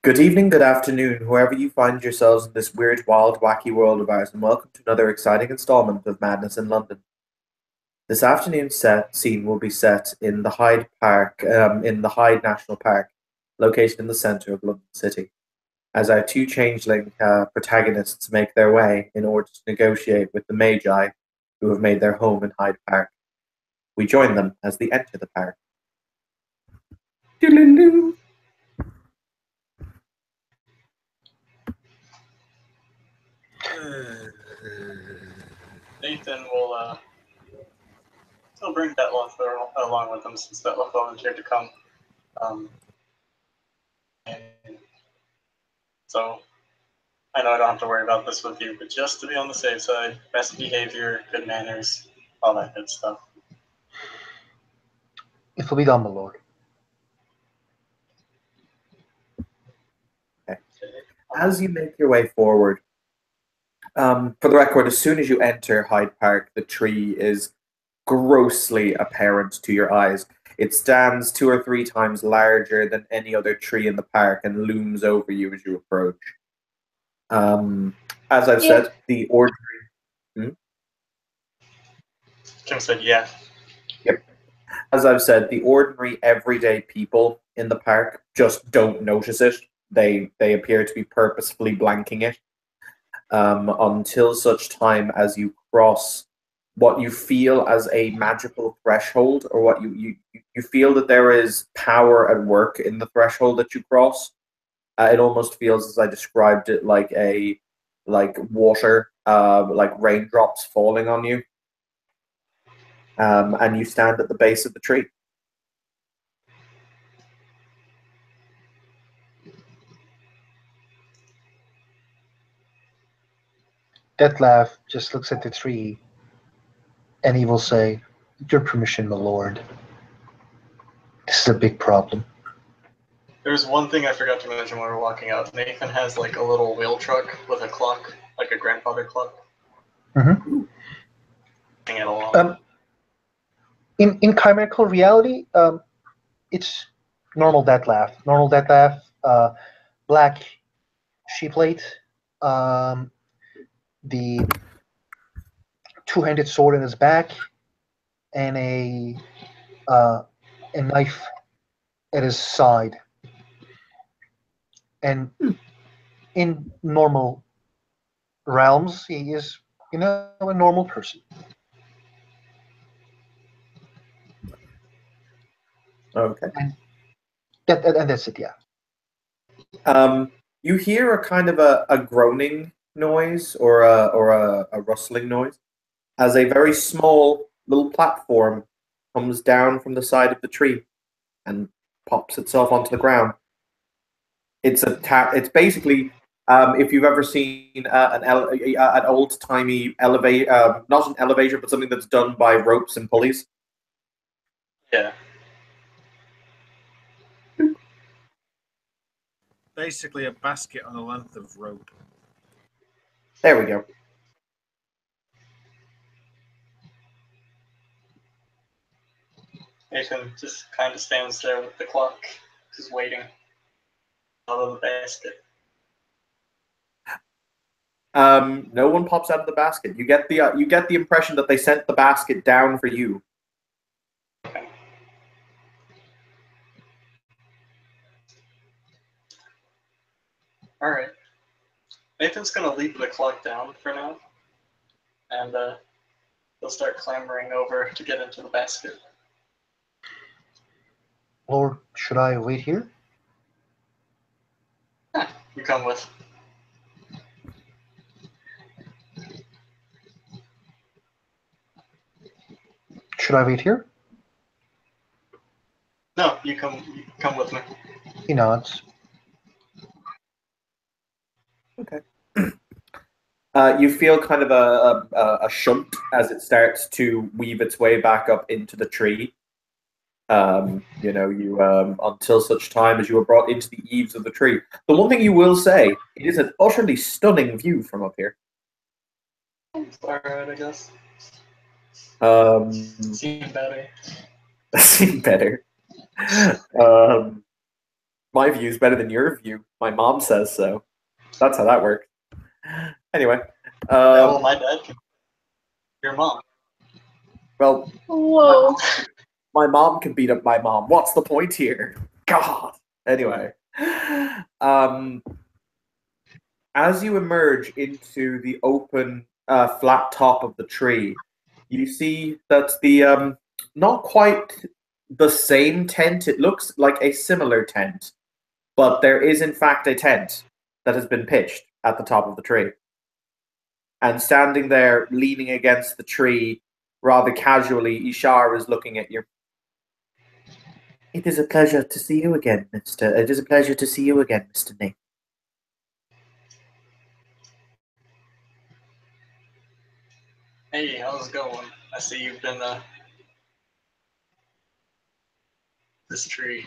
Good evening, good afternoon, wherever you find yourselves in this weird, wild, wacky world of ours, and welcome to another exciting installment of Madness in London. This afternoon's scene will be set in the Hyde Park, in the Hyde National Park, located in the centre of London City, as our two changeling protagonists make their way in order to negotiate with the Magi, who have made their home in Hyde Park. We join them as they enter the park. Doo-doo-doo. Nathan will he'll bring that along with him since that volunteered to come. And so I know I don't have to worry about this with you, but just to be on the safe side, best behavior, good manners, all that good stuff. It will be done, my lord. Okay. As you make your way forward, for the record, as soon as you enter Hyde Park, the tree is grossly apparent to your eyes. It stands 2 or 3 times larger than any other tree in the park and looms over you as you approach. As I've said, the ordinary... Kim said, yeah. Yep. As I've said, the ordinary, everyday people in the park just don't notice it. They appear to be purposefully blanking it until such time as you cross what you feel as a magical threshold, or what you feel that there is power at work in the threshold that you cross. It almost feels, as I described it, like water, like raindrops falling on you. And you stand at the base of the tree. Detlef just looks at the tree, and he will say, "With your permission, my lord, this is a big problem." There's one thing I forgot to mention when we were walking out. Nathan has like a little wheel truck with a clock, like a grandfather clock. Mm-hmm. Bring it along. In chimerical reality, it's normal Detlef. Normal Detlef, black sheep plate, the two-handed sword in his back, and a knife at his side. And in normal realms, he is, a normal person. Okay. And that's it, yeah. You hear a kind of a groaning noise or a rustling noise as a very small little platform comes down from the side of the tree and pops itself onto the ground. It's basically, if you've ever seen an old-timey elevator, not an elevator, but something that's done by ropes and pulleys. Yeah. Basically a basket on a length of rope. There we go. Nathan just kind of stands there with the clock, just waiting out of the basket. No one pops out of the basket. You get the impression that they sent the basket down for you. Okay. All right. Nathan's gonna leave the clock down for now, and he'll start clambering over to get into the basket. Lord, should I wait here? You come with. Should I wait here? No, you come with me. He nods. Okay. You feel kind of a shunt as it starts to weave its way back up into the tree. Until such time as you are brought into the eaves of the tree. The one thing you will say, it is an utterly stunning view from up here. Alright, I guess. Seen better. Seen better. My view's better than your view. My mom says so. That's how that works. Anyway. Well, my dad can. Your mom. Well, Whoa. my mom can beat up my mom. What's the point here? God. Anyway. As you emerge into the open, flat top of the tree, you see that the not quite the same tent. It looks like a similar tent, but there is in fact a tent that has been pitched at the top of the tree. And standing there, leaning against the tree, rather casually, Ishar is looking at you. It is a pleasure to see you again, Mr. It is a pleasure to see you again, Mr. Nate. Hey, how's it going? I see you've been this tree.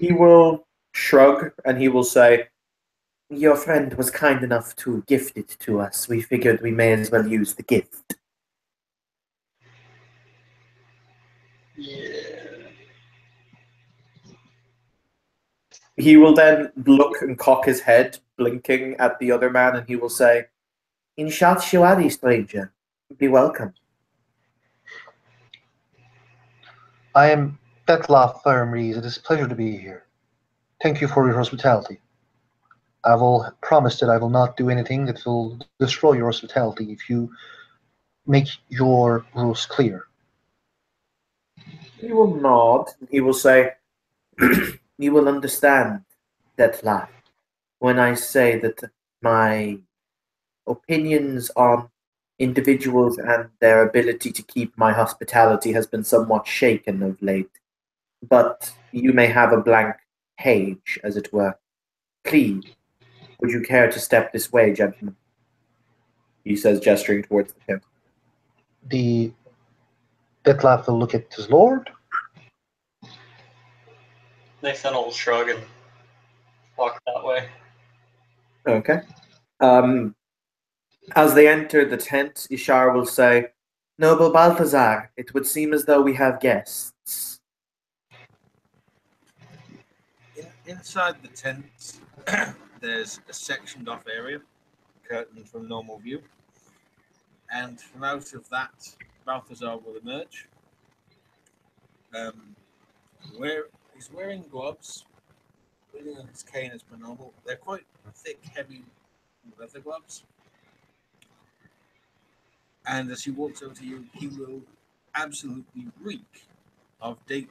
He will shrug and he will say, your friend was kind enough to gift it to us. We figured we may as well use the gift. Yeah. He will then look and cock his head, blinking at the other man, and he will say, Inshat Shiwari, stranger. Be welcome. I am Detlaf Fairmrees. It is a pleasure to be here. Thank you for your hospitality. I will promise that I will not do anything that will destroy your hospitality if you make your rules clear. He will nod, and he will say, you will understand, Detlaf, when I say that my opinions on individuals and their ability to keep my hospitality has been somewhat shaken of late. But you may have a blank page, as it were. Please, would you care to step this way, gentlemen? He says, gesturing towards the tent. The Detlaf will look at his lord. Nathan will shrug and walk that way. Okay. As they enter the tent, Ishar will say, Noble Balthazar, it would seem as though we have guests. Inside the tent, there's a sectioned off area, curtained from normal view. And from out of that, Balthazar will emerge. He's wearing gloves, wielding his cane as per normal. They're quite thick, heavy leather gloves. And as he walks over to you, he will absolutely reek of the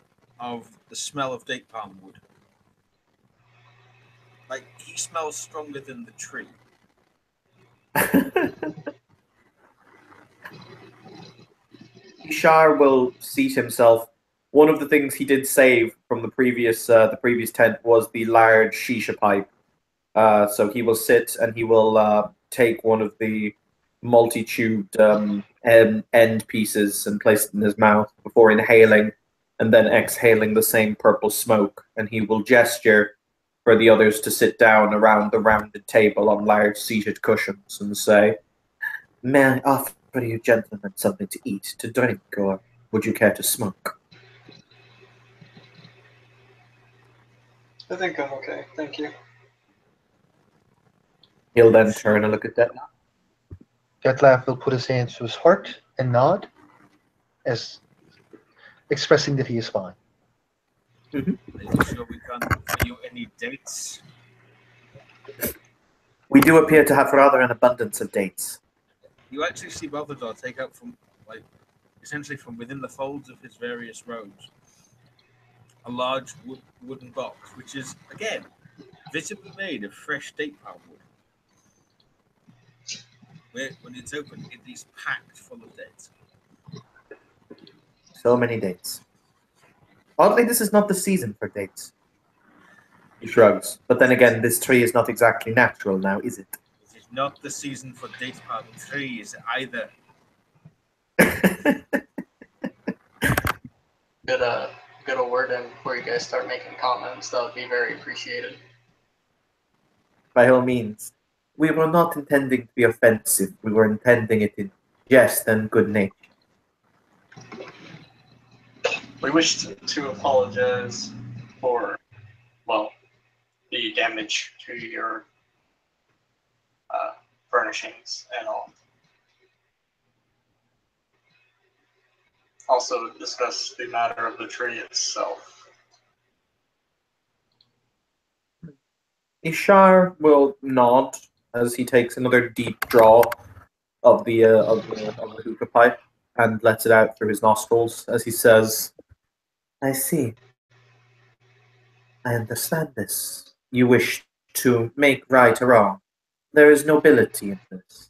smell of date palm wood. Like, he smells stronger than the tree. Ishar will seat himself. One of the things he did save from the previous tent was the large shisha pipe. So he will sit and he will take one of the multi-tubed end pieces and place it in his mouth before inhaling and then exhaling the same purple smoke. And he will gesture for the others to sit down around the rounded table on large seated cushions and say, May I offer you gentlemen something to eat, to drink, or would you care to smoke? I think I'm okay. Thank you. He'll then turn and look at Detlaf. Detlaf will put his hands to his heart and nod, as expressing that he is fine. Are you sure we can't offer you any dates? We do appear to have rather an abundance of dates. You actually see Balthazar take out from, essentially from within the folds of his various robes, a large wooden box, which is, again, visibly made of fresh date palm wood. When it's open, it is packed full of dates. So many dates. Oddly, this is not the season for dates. He shrugs. But then again, this tree is not exactly natural now, is it? It is not the season for date palm trees either. Good a word in before you guys start making comments. That would be very appreciated. By all means. We were not intending to be offensive. We were intending it in jest and good nature. We wish to apologize for, well, the damage to your furnishings and all. Also discuss the matter of the tree itself. Ishar will nod as he takes another deep draw of the hookah pipe and lets it out through his nostrils as he says, "I see. I understand this. You wish to make right or wrong. There is nobility in this.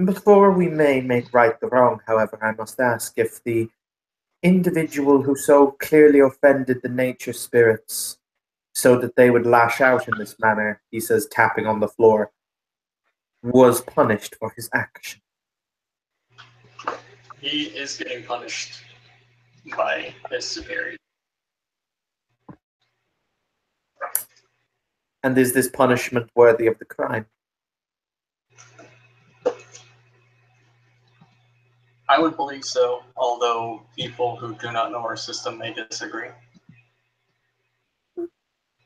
Before we may make right the wrong, however, I must ask if the individual who so clearly offended the nature spirits so that they would lash out in this manner," he says, tapping on the floor, "was punished for his action." He is getting punished by his superior. And is this punishment worthy of the crime? I would believe so, although people who do not know our system may disagree.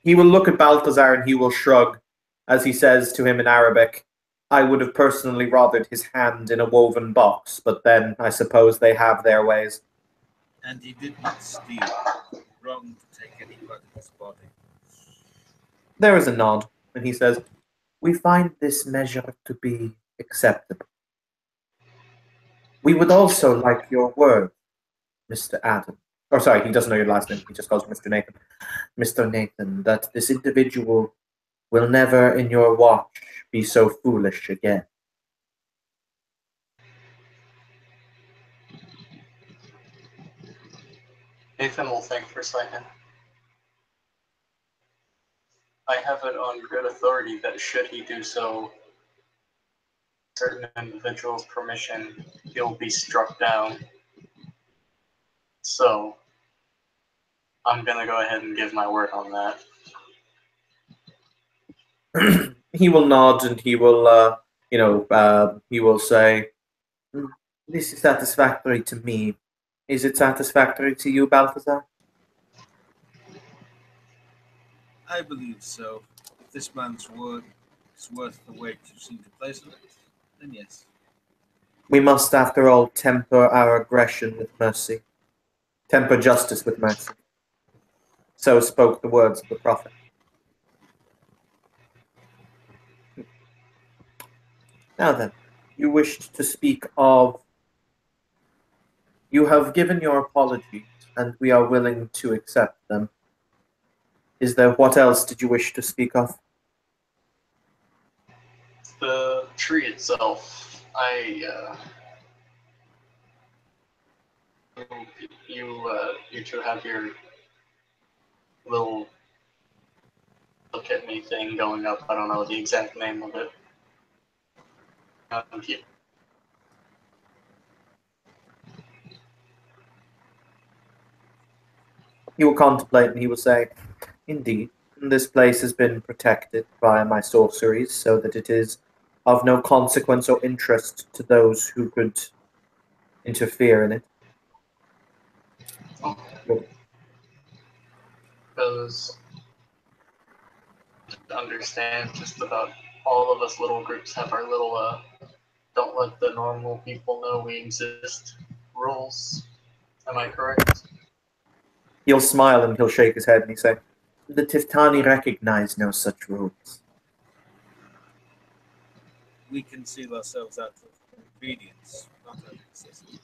He will look at Balthazar and he will shrug as he says to him in Arabic, "I would have personally rothered his hand in a woven box, but then I suppose they have their ways." And he did not steal. Wrong to take any part of his body. There is a nod, and he says, "We find this measure to be acceptable. We would also like your word, Mr. Adam." Or sorry, he doesn't know your last name. He just calls you Mr. Nathan. "Mr. Nathan, that this individual will never in your watch be so foolish again." Nathan will think for a second. I have it on good authority that should he do so, certain individuals' permission, he'll be struck down. So, I'm gonna go ahead and give my word on that. He will nod and he will, he will say, "This is satisfactory to me. Is it satisfactory to you, Balthazar?" I believe so. If this man's word is worth the weight you seem to place on it, then yes. We must, after all, temper our aggression with mercy. Temper justice with mercy. So spoke the words of the prophet. Now then, you wished to speak of... You have given your apologies, and we are willing to accept them. Is there what else did you wish to speak of? The tree itself, you two have your little look at me thing going up. I don't know the exact name of it. He will contemplate and he will say, "Indeed, this place has been protected by my sorceries so that it is of no consequence or interest to those who could interfere in it." Because to understand, just about all of us little groups have our little don't let the normal people know we exist rules. Am I correct? He'll smile and he'll shake his head and he'll say, "The Tiftani recognize no such rules." We conceal ourselves out of convenience, not out of necessity.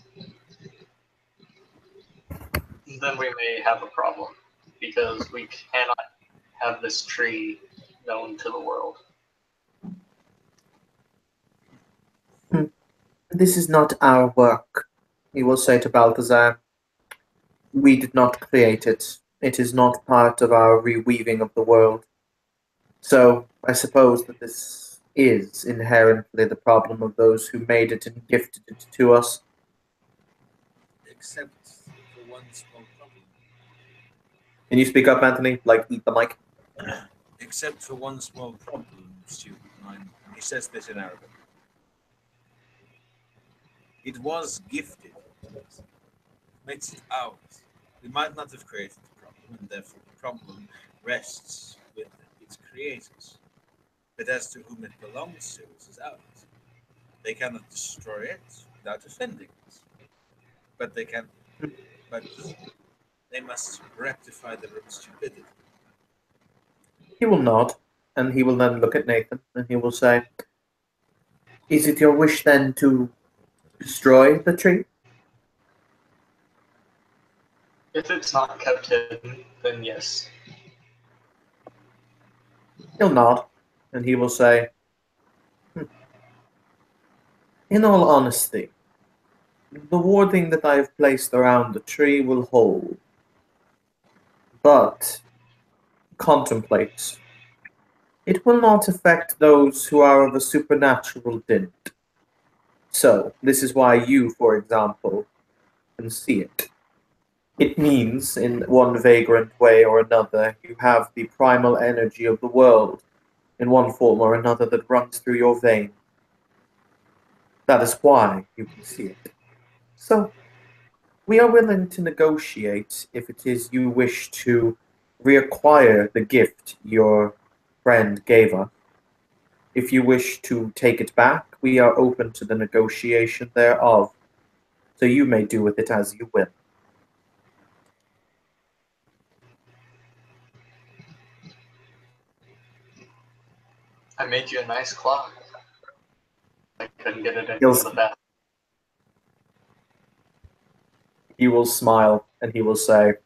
Then we may have a problem, because we cannot have this tree known to the world. "This is not our work," he will say to Balthazar. "We did not create it. It is not part of our reweaving of the world. So I suppose that this is inherently the problem of those who made it and gifted it to us." Except for one small problem. Can you speak up, Anthony? Like, eat the mic? Except for one small problem, student mine. He says this in Arabic. It was gifted. Makes it ours. We might not have created the problem. and therefore the problem rests with its creators. But as to whom it belongs to, it is ours. They cannot destroy it without offending us. But but they must rectify their own stupidity. He will nod, and he will then look at Nathan, and he will say, "Is it your wish then to destroy the tree?" If it's not kept hidden, then yes. He'll nod, and he will say, "In all honesty, the warding that I have placed around the tree will hold. But contemplate. It will not affect those who are of a supernatural dint. So, this is why you, for example, can see it. It means, in one vagrant way or another, you have the primal energy of the world, in one form or another, that runs through your veins. That is why you can see it. So, we are willing to negotiate if it is you wish to reacquire the gift your friend gave us. If you wish to take it back, we are open to the negotiation thereof. So you may do with it as you will." I made you a nice clock. I couldn't get it He'll- into the bath. He will smile and he will say,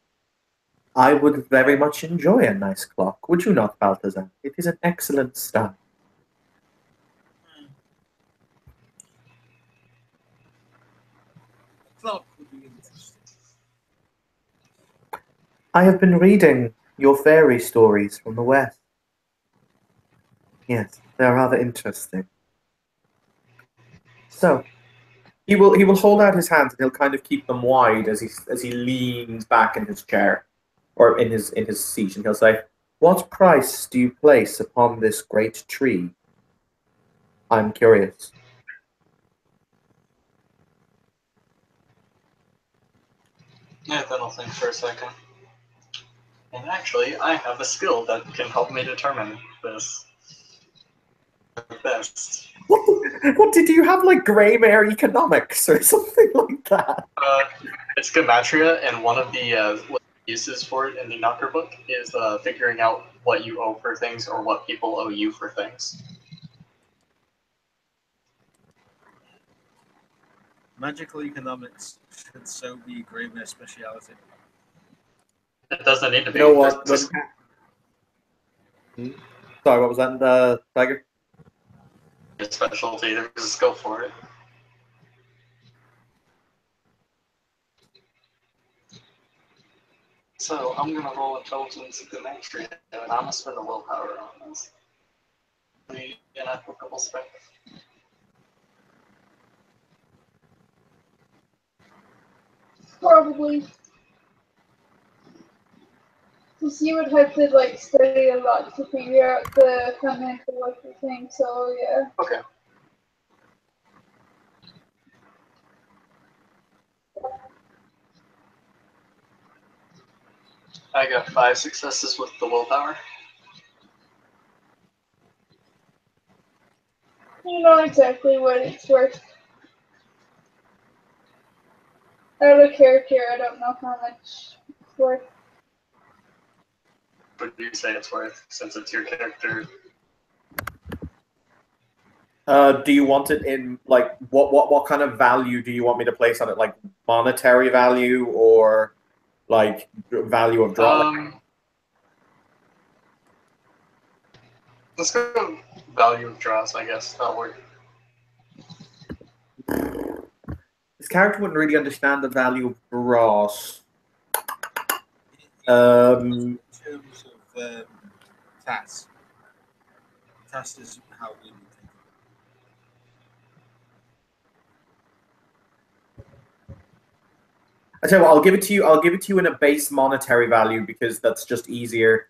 "I would very much enjoy a nice clock, would you not, Balthazar? It is an excellent style." A clock would be interesting. "I have been reading your fairy stories from the West. Yes, they're rather interesting." So, he will hold out his hands and he'll kind of keep them wide as he leans back in his chair or in his seat, and he'll say, "What price do you place upon this great tree? I'm curious." Yeah, then I'll think for a second. And actually, I have a skill that can help me determine this the best. What did you have, like gray mare economics or something like that? It's gematria, and one of the uses for it in the Knocker book is figuring out what you owe for things or what people owe you for things. Magical economics should so be Gravener's speciality. It doesn't need to be. You know what? There's Sorry, what was that, Tiger? a specialty. There's a skill for it. So I'm gonna roll intelligence gematria, and I'm gonna spend a willpower on this. An applicable spec. Probably. Because you would have to like study a lot to figure out the fundamental working thing, so yeah. Okay. I got 5 successes with the willpower. You know exactly what it's worth. Out of character, I don't know how much it's worth. What do you say it's worth, since it's your character? Do you want it in like what kind of value do you want me to place on it? Like monetary value or like value of draw? Let's go value of draws, I guess. That'll work. This character wouldn't really understand the value of draws. In terms of TAS. TAS is how we would think. I tell you what, I'll give it to you. I'll give it to you in a base monetary value because that's just easier.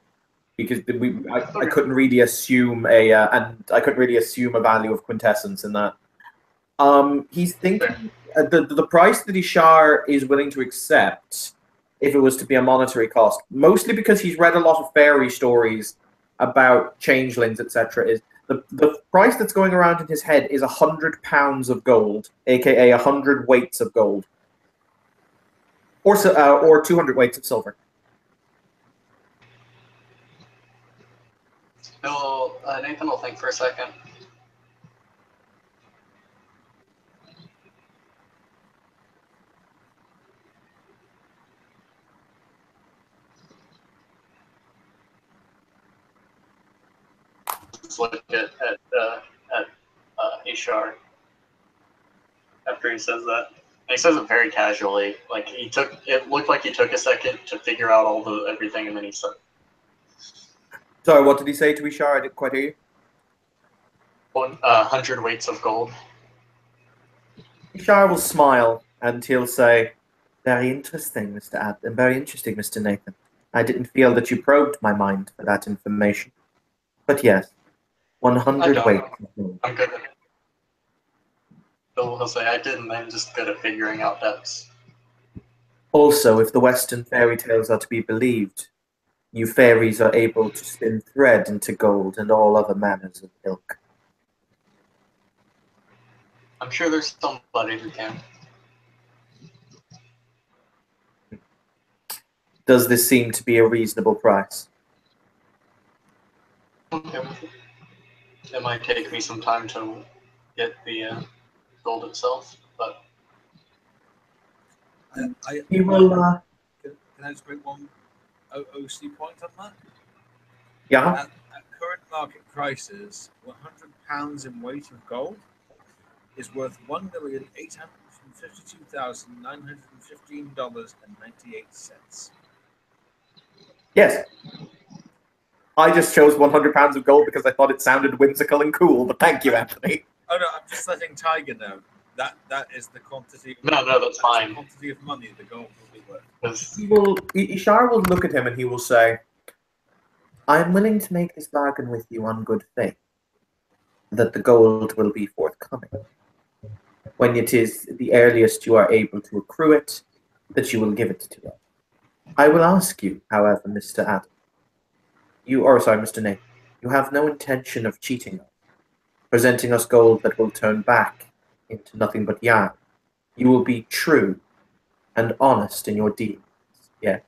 Because I couldn't really assume a value of quintessence in that. He's thinking the price that Ishar is willing to accept if it was to be a monetary cost. Mostly because he's read a lot of fairy stories about changelings, etc. Is the price that's going around in his head is 100 pounds of gold, aka 100 weights of gold, or 200 weights of silver. No, Nathan will think for a second. Let's look at Ishar after he says that. And he says it very casually. Like it looked like he took a second to figure out everything, and then he said, Sorry, what did he say to Ishar? I didn't quite hear you. 100 weights of gold. Ishar will smile and he'll say, "Very interesting, Mr. Adam. Very interesting, Mr. Nathan. I didn't feel that you probed my mind for that information. But yes, 100 weights of gold. I'm good at it. He'll say, I didn't, I'm just good at figuring out depths. Also, if the Western fairy tales are to be believed, you fairies are able to spin thread into gold and all other manners of ilk. I'm sure there's somebody who can. Does this seem to be a reasonable price?" Okay with it. It might take me some time to get the gold itself, but He will, Can I just make one OC point on that? yeah. At current market prices, 100 pounds in weight of gold is worth $1,852,915.98. Yes. I just chose 100 pounds of gold because I thought it sounded whimsical and cool, but thank you, Anthony. Oh no, I'm just letting Tiger know that is the quantity. No, that's fine. The quantity of money the gold will be worth. Ishar will look at him and he will say, "I am willing to make this bargain with you on good faith, that the gold will be forthcoming. When it is the earliest you are able to accrue it, that you will give it to us. I will ask you, however, Mr. Adam, Mr. Nate, you have no intention of cheating us, presenting us gold that will turn back into nothing but yarn. You will be true and honest in your dealings, yeah."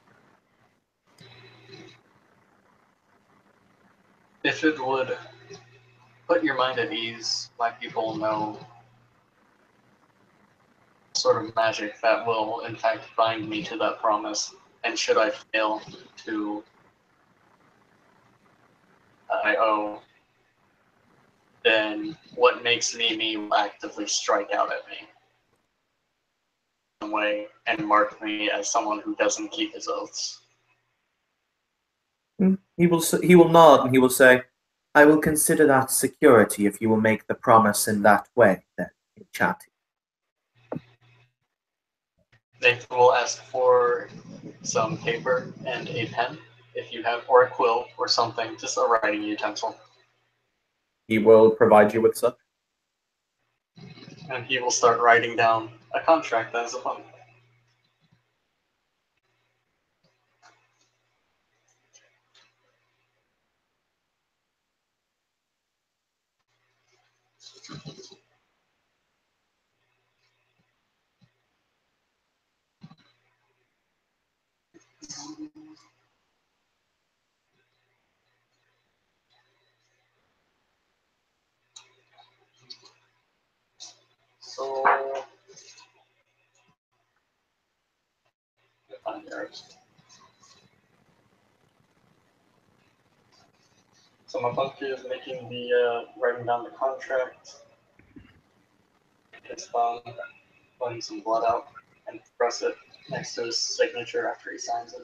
if it would put your mind at ease, my people know sort of magic that will in fact bind me to that promise. And should I fail to I owe, then what makes me will actively strike out at me in some way and mark me as someone who doesn't keep his oaths. He will nod and he will say, "I will consider that security if you will make the promise in that way, then, Chatty." Nathan will ask for some paper and a pen, if you have, or a quill or something, just a writing utensil. He will provide you with such. And he will start writing down a contract as a monk. So, so my monkey is making the writing down the contract. His thumb, letting some blood out, and press it next to his signature after he signs it.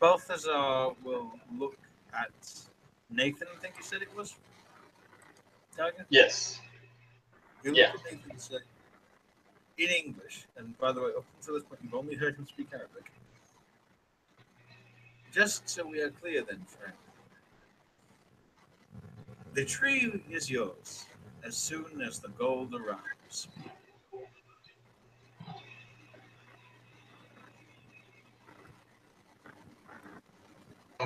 Balthazar will look at Nathan, I think you said it was? Tiger? Yes. He'll Yeah. look at Nathan and say, in English, and by the way, up until this point, you've only heard him speak Arabic. Just so we are clear then, friend. The tree is yours as soon as the gold arrives.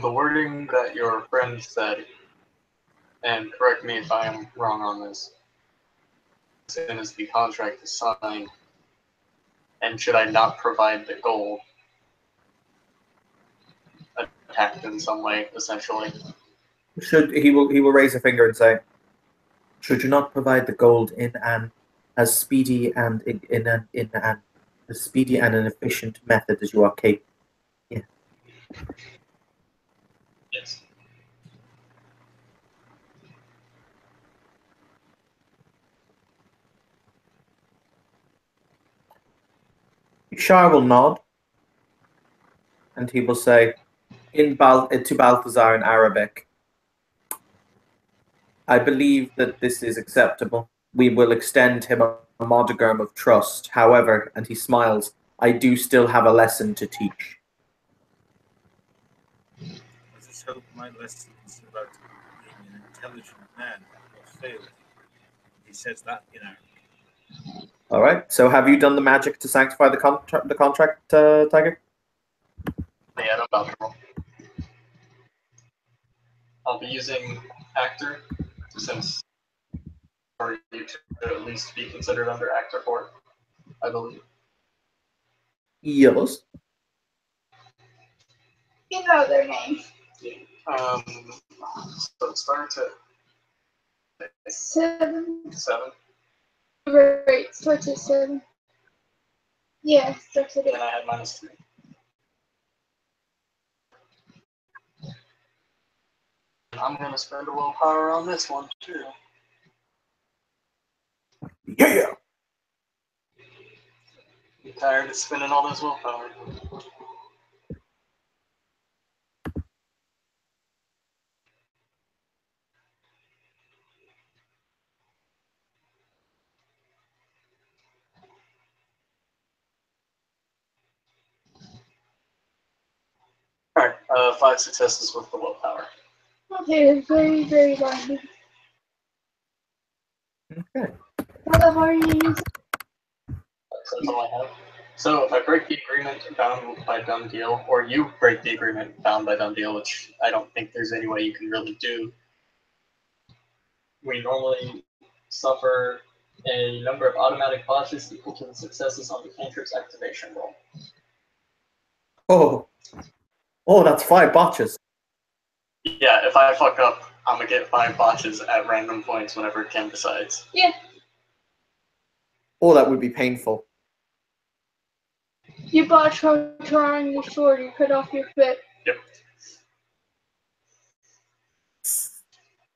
The wording that your friend said, and correct me if I am wrong on this, as soon as the contract is signed, and should I not provide the gold, attacked in some way, essentially. Should he will raise a finger and say, should you not provide the gold in an as speedy and in an as speedy and an efficient method as you are capable? Yeah. Yes. Ishar will nod, and he will say, to Balthazar in Arabic, I believe that this is acceptable. We will extend him a modicum of trust. However, and he smiles, I do still have a lesson to teach. I just hope my lesson is about being an intelligent man will fail. He says that in Arabic. All right. So, have you done the magic to sanctify the contract, Tiger? Yeah, I'm about to roll. I'll be using actor since for you to at least be considered under actor 4, I believe. Yes. You know their name. So it starts at 7. 7, Right, starts at 7. Yeah, starts at 8. and I had -3. I'm gonna spend a willpower on this one too. Yeah. I'm tired of spending all this willpower. Alright, 5 successes with the willpower. Okay, very, very binding. Okay. How are you using? That's all I have. So if I break the agreement bound by done deal, or you break the agreement bound by done deal, which I don't think there's any way you can really do, we normally suffer a number of automatic botches equal to the successes on the cantrip's activation roll. Oh, that's 5 botches. Yeah, if I fuck up, I'm gonna get 5 botches at random points whenever Ken decides. Yeah. Oh, that would be painful. You botch her drawing your sword, you cut off your foot. Yep.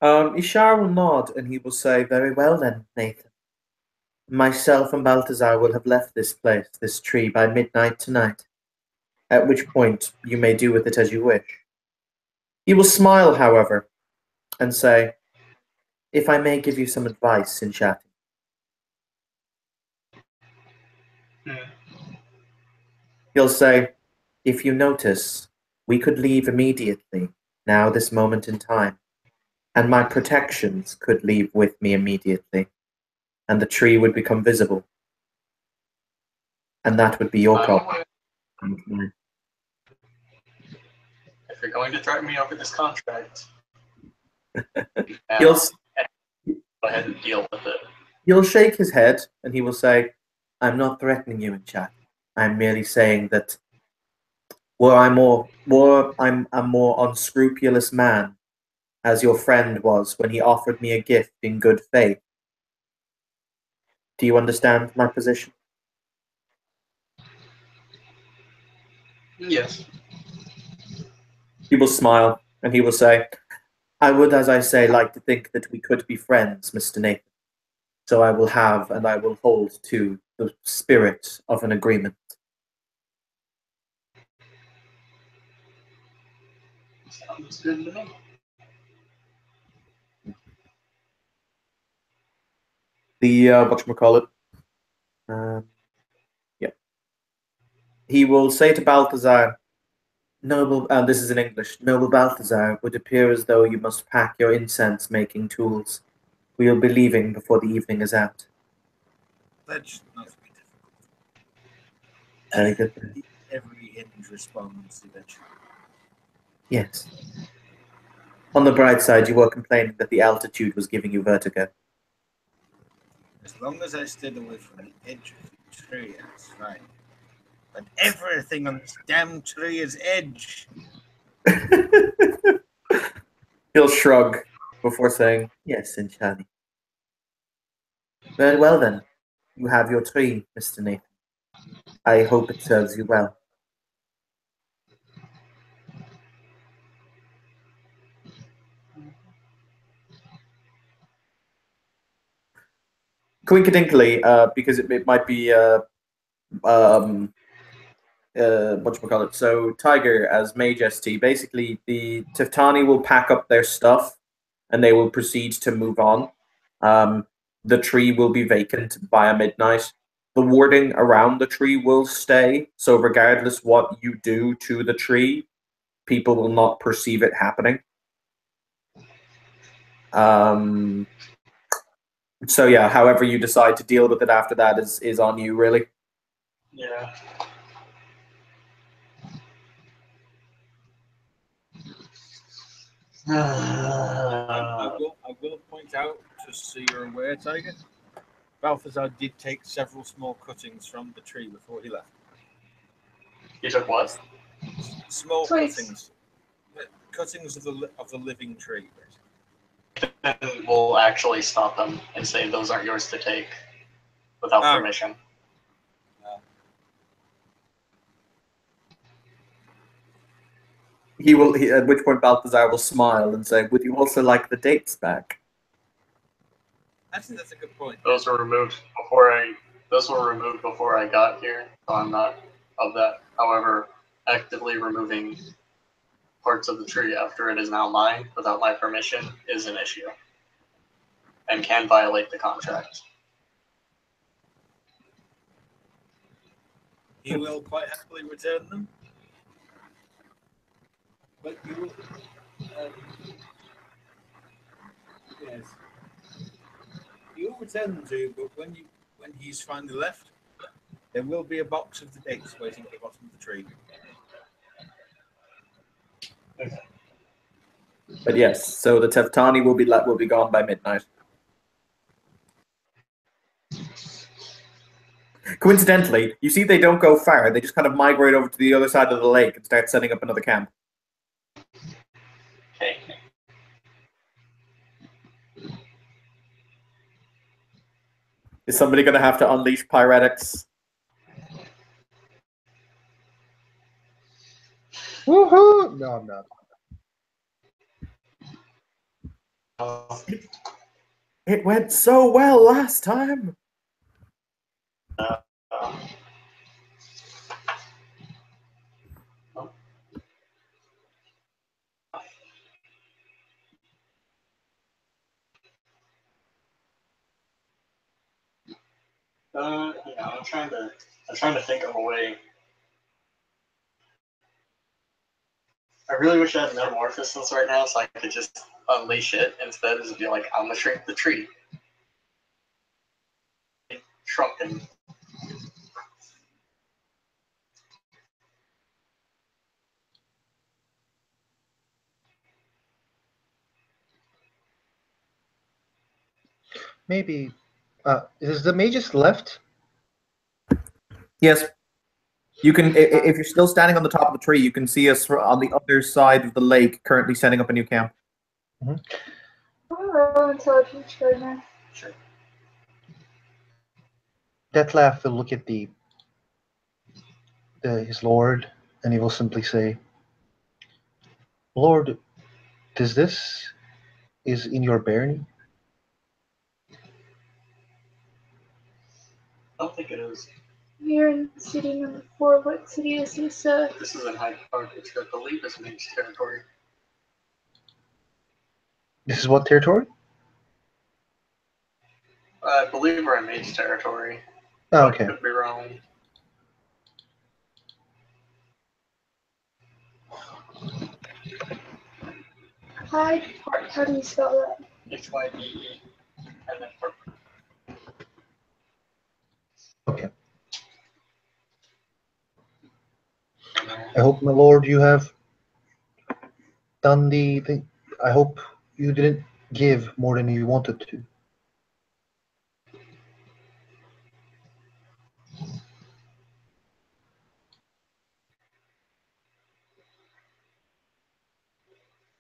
Ishar will nod, and he will say, very well then, Nathan. Myself and Balthazar will have left this place, this tree, by midnight tonight, at which point you may do with it as you wish. He will smile, however, and say, if I may give you some advice in chatting. He'll say, if you notice, we could leave immediately, now this moment in time, and my protections could leave with me immediately, and the tree would become visible. And that would be your problem. If you're going to threaten me over this contract, He'll go ahead and deal with it. He'll shake his head, and he will say, I'm not threatening you in chat. I'm merely saying that I'm a more unscrupulous man, as your friend was when he offered me a gift in good faith. Do you understand my position? Yes. He will smile, and he will say, I would, as I say, like to think that we could be friends, Mr. Nathan. So I will have and I will hold to the spirit of an agreement. Sounds good to me. The whatchamacallit? Yeah. He will say to Balthazar, Noble, this is in English. Noble Balthazar, it would appear as though you must pack your incense-making tools. We will be leaving before the evening is out. That should not be difficult. Very good. Every hinge responds eventually. Yes. On the bright side, you were complaining that the altitude was giving you vertigo. As long as I stayed away from the edge of the tree, that's fine. But everything on this damn tree is edge. He'll shrug before saying, "Yes, Inchani." Very well then. You have your tree, Mr. Nathan. I hope it serves you well. Coincidentally, because it might be whatchamacallit. So Tiger as Mage ST, basically the Tiftani will pack up their stuff and they will proceed to move on. The tree will be vacant by midnight. The warding around the tree will stay, so regardless what you do to the tree, people will not perceive it happening. So yeah, however you decide to deal with it after that is on you, really. Yeah. I will point out, just so you're aware, Tiger, Balthazar did take several small cuttings from the tree before he left. You took what? Small Twigs. cuttings of the living tree. Then we'll actually stop them and say those aren't yours to take without permission. He will. At which point Balthazar will smile and say, "Would you also like the dates back?" I think that's a good point. Those were removed before I got here, so I'm not of that. However, actively removing parts of the tree after it is now mine without my permission is an issue and can violate the contract. He will quite happily return them. But you will, yes, you will return them to you. But when he's finally left, there will be a box of the dates waiting at the bottom of the tree. But yes, so the Teftani will be gone by midnight. Coincidentally, you see they don't go far. They just kind of migrate over to the other side of the lake and start setting up another camp. Okay. Is somebody going to have to unleash Pyretics? Woohoo! No, I'm not. It went so well last time. Yeah, I'm trying to think of a way. I really wish I had metamorphosis right now so I could just unleash it instead of just be like, I'm gonna shrink the tree. Shrunken. Maybe. Is the mages left? Yes. You can, if you're still standing on the top of the tree, you can see us on the other side of the lake, currently setting up a new camp. Mm-hmm. I'm roll intelligence right now. Sure. Detlef will look at his lord, and he will simply say, "Lord, this is in your bearing?" I don't think it is. We're in city number 4. What city is this? This is in Hyde Park, which I believe is Mage territory. This is what territory? I believe we're in Mage territory. Oh, okay. Could be wrong. Hyde Park. How do you spell that? HYDE, and then Park. Okay. I hope, my lord, you have done the thing. I hope you didn't give more than you wanted to.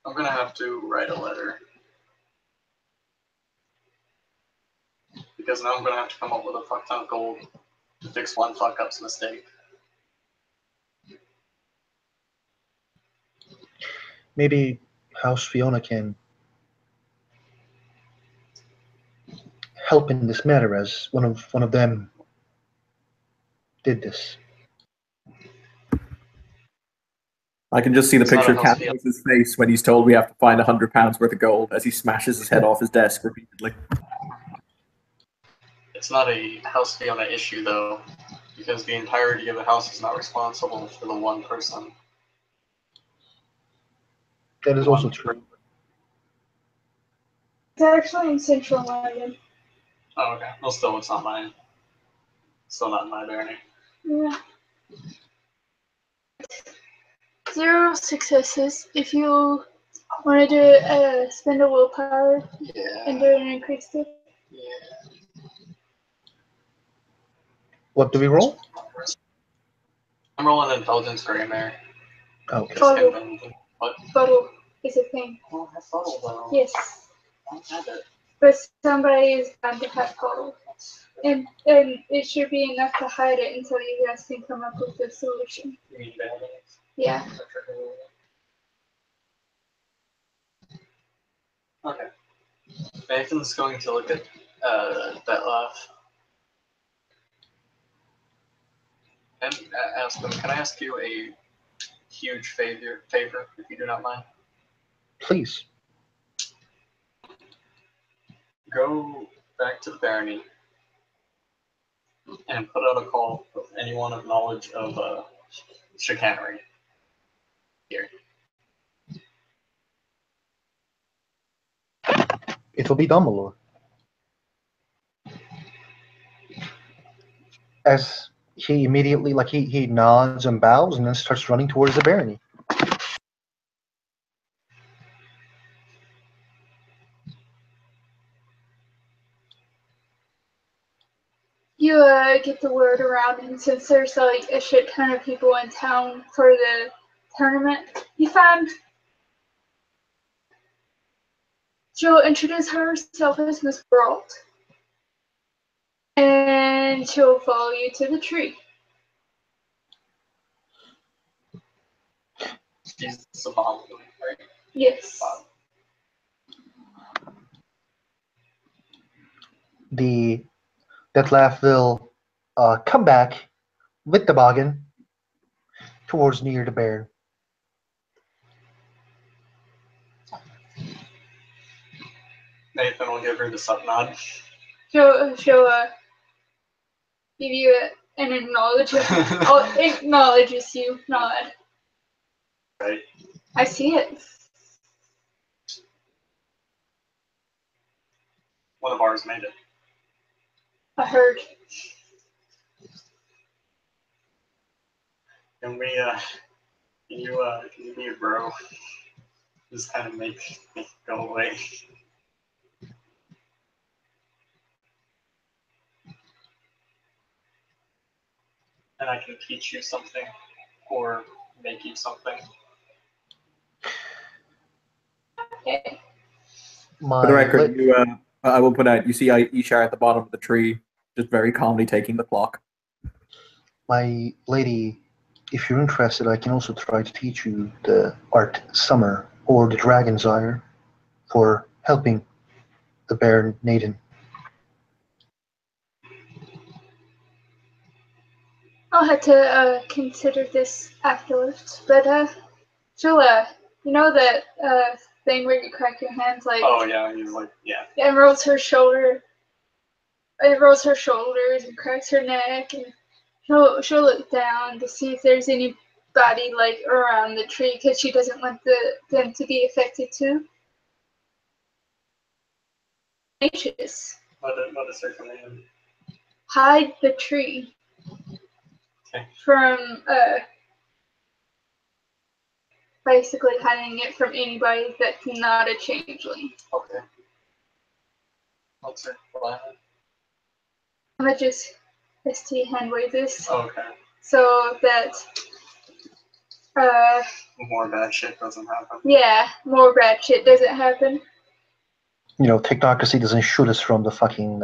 I'm gonna have to write a letter. Because now I'm gonna have to come up with a fuck ton of gold to fix one fuck up's mistake. Maybe House Fiona can help in this matter, as one of them did this. I can just see the It's not picture a of house Catbo's face when he's told we have to find £100 worth of gold as he smashes his head off his desk repeatedly. It's not a House Fiona issue though, because the entirety of the house is not responsible for the one person. That is also true. It's actually in Central London. Oh, okay. Well, still, it's not mine. Still not my barony. Yeah. 0 successes. If you want to do spend a willpower and do an increased it. Yeah. What do we roll? I'm rolling intelligence for Amer. Okay. What? Fuddle is a thing. I don't have fuddle though. Yes. I don't have it. But somebody is bound to have fuddle. And it should be enough to hide it until you guys can come up with a solution. You mean badass? Yeah. Okay. Nathan's going to look at Detlef and ask him, can I ask you a huge favor, if you do not mind? Please. Go back to the barony and put out a call with anyone of knowledge of chicanery here. It will be done, my lord. As he immediately, he nods and bows and then starts running towards the barony. You get the word around, and since there's like a shit ton of people in town for the tournament, you find she'll introduce herself as Miss Brault, and she'll follow you to the tree. She's abominable, right? Yes. Detlef will come back with the bargain towards near the bear. Nathan will give her the sub nod. She'll give you an acknowledgement. Acknowledges you, nod. Right. I see it. One of ours made it. I heard. Can we, can you be a bro? Just kind of make it go away. And I can teach you something, or make you something. Okay. For the record, I will put out, you see Ishar at the bottom of the tree, just very calmly taking the clock. My lady, if you're interested, I can also try to teach you the art Summer or the Dragon's Ire for helping the Baron Nathan. I'll have to consider this afterwards, but she'll you know that thing where you crack your hands like. Oh yeah, he's like yeah. And rolls her shoulder. It rolls her shoulders and cracks her neck, and she'll look down to see if there's anybody like around the tree because she doesn't want them to be affected too. mages. What is her command? Hide the tree Okay. from basically hiding it from anybody that's not a changeling. Okay. What's her plan? I'm gonna just ST hand wave this Okay. so that More bad shit doesn't happen. yeah, more bad shit doesn't happen. You know, technocracy doesn't shoot us from the fucking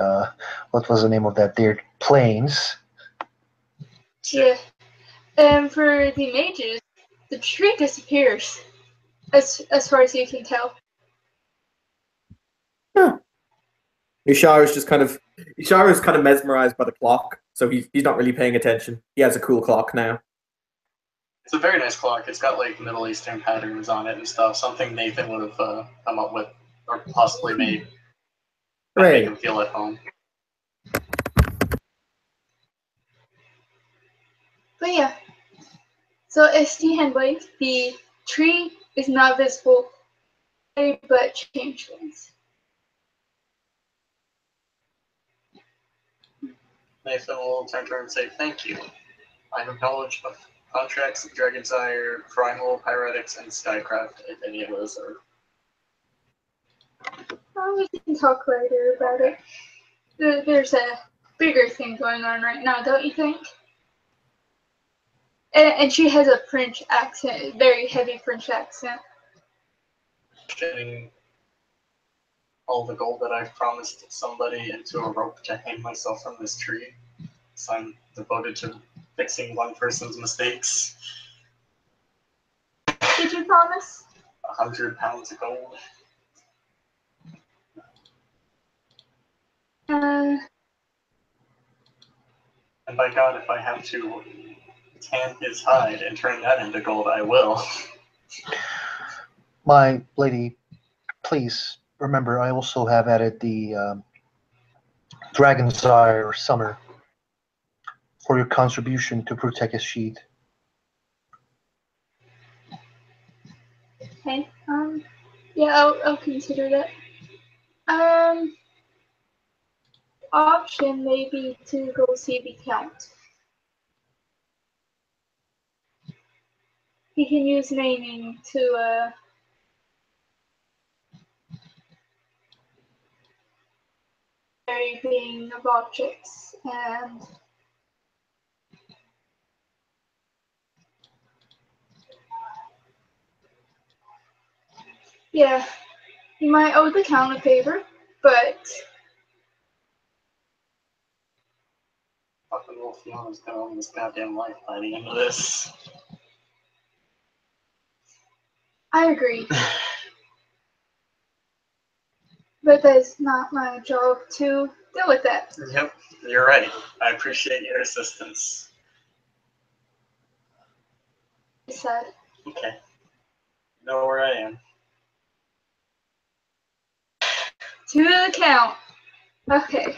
what was the name of that there planes. Yeah. And for the mages, the tree disappears as far as you can tell. Ishara is kind of mesmerized by the clock, so he's not really paying attention. He has a cool clock now. It's a very nice clock. It's got like Middle Eastern patterns on it and stuff. Something Nathan would have come up with or possibly made to make Hooray. him feel at home. But yeah. So ST hand wave, the tree is not visible, but changelings. Nathan will turn to her and say, "Thank you. I have knowledge of contracts, Dragon's Ire, Primal, Pyretics, and Skycraft, if any of those are." Oh, we can talk later about it. There's a bigger thing going on right now, don't you think? And she has a French accent, very heavy French accent. Getting all the gold that I've promised somebody into a rope to hang myself from this tree. So I'm devoted to fixing one person's mistakes. Did you promise? 100 pounds of gold. Uh, And by God, if I have to tan his hide and turn that into gold, I will. My lady, please remember, I also have added the Dragon's Ire Summer for your contribution to protect his sheet. okay. Yeah, I'll consider that. Option may be to go see the Count. He can use naming to varying of objects and yeah, you might owe the Count a favor, but Fucking Wolfiona's gonna own this goddamn life by the end of this. I agree. But that's not my job to deal with that. Yep, you're right. I appreciate your assistance. He said. Okay. You know where I am. To the Count. Okay.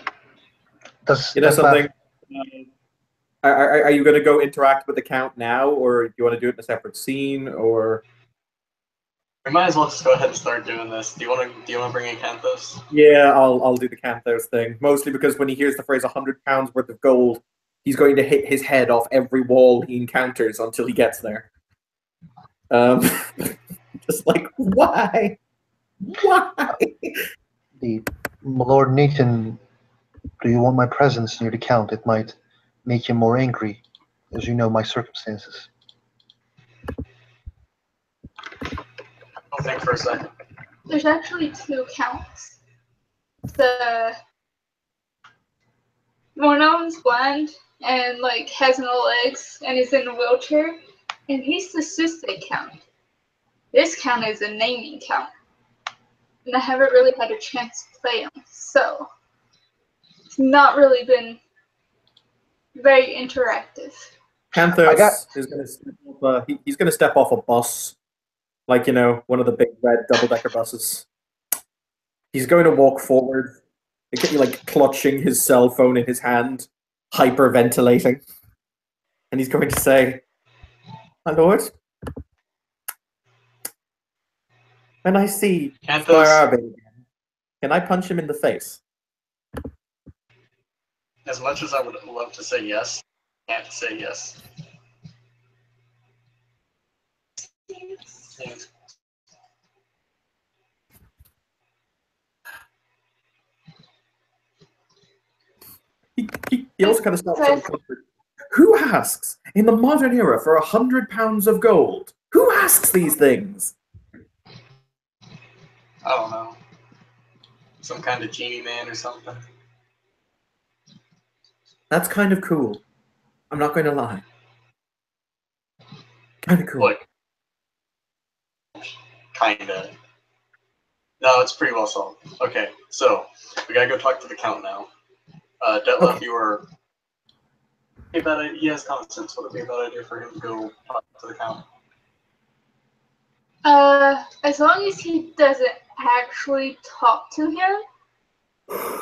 Does You know does that- something? Are you going to go interact with the Count now, or do you want to do it in a separate scene, or? We might as well just go ahead and start doing this. Do you want to bring in Canthos? Yeah, I'll do the Canthos thing. Mostly because when he hears the phrase 100 pounds worth of gold, he's going to hit his head off every wall he encounters until he gets there. Just like, why? Why? My Lord Nathan, do you want my presence near the Count? It might make him more angry, as you know my circumstances. I'll think for a second. There's actually two Counts. The one of them's blind and like has no legs and is in a wheelchair, and he's the Susse Count. This Count is a naming Count, and I haven't really had a chance to play him, so it's not really been very interactive. Canthos is going to step off, he's going to step off a bus, like, you know, one of the big red double-decker buses. He's going to walk forward, like clutching his cell phone in his hand, hyperventilating, and he's going to say, "My lord, when I see Canthos, Squire Arbin again, Can I punch him in the face? As much as I would love to say yes, I can't say yes. Yes. He also kind of starts on comfort. Who asks in the modern era for 100 pounds of gold? Who asks these things? I don't know. Some kind of genie man or something. That's kind of cool. I'm not going to lie. Kind of cool. Look. Kinda. No, it's pretty well solved. Okay, so we gotta go talk to the Count now. Detlef, Okay. you were. He has common sense. Would it be a bad idea for him to go talk to the Count? As long as he doesn't actually talk to him,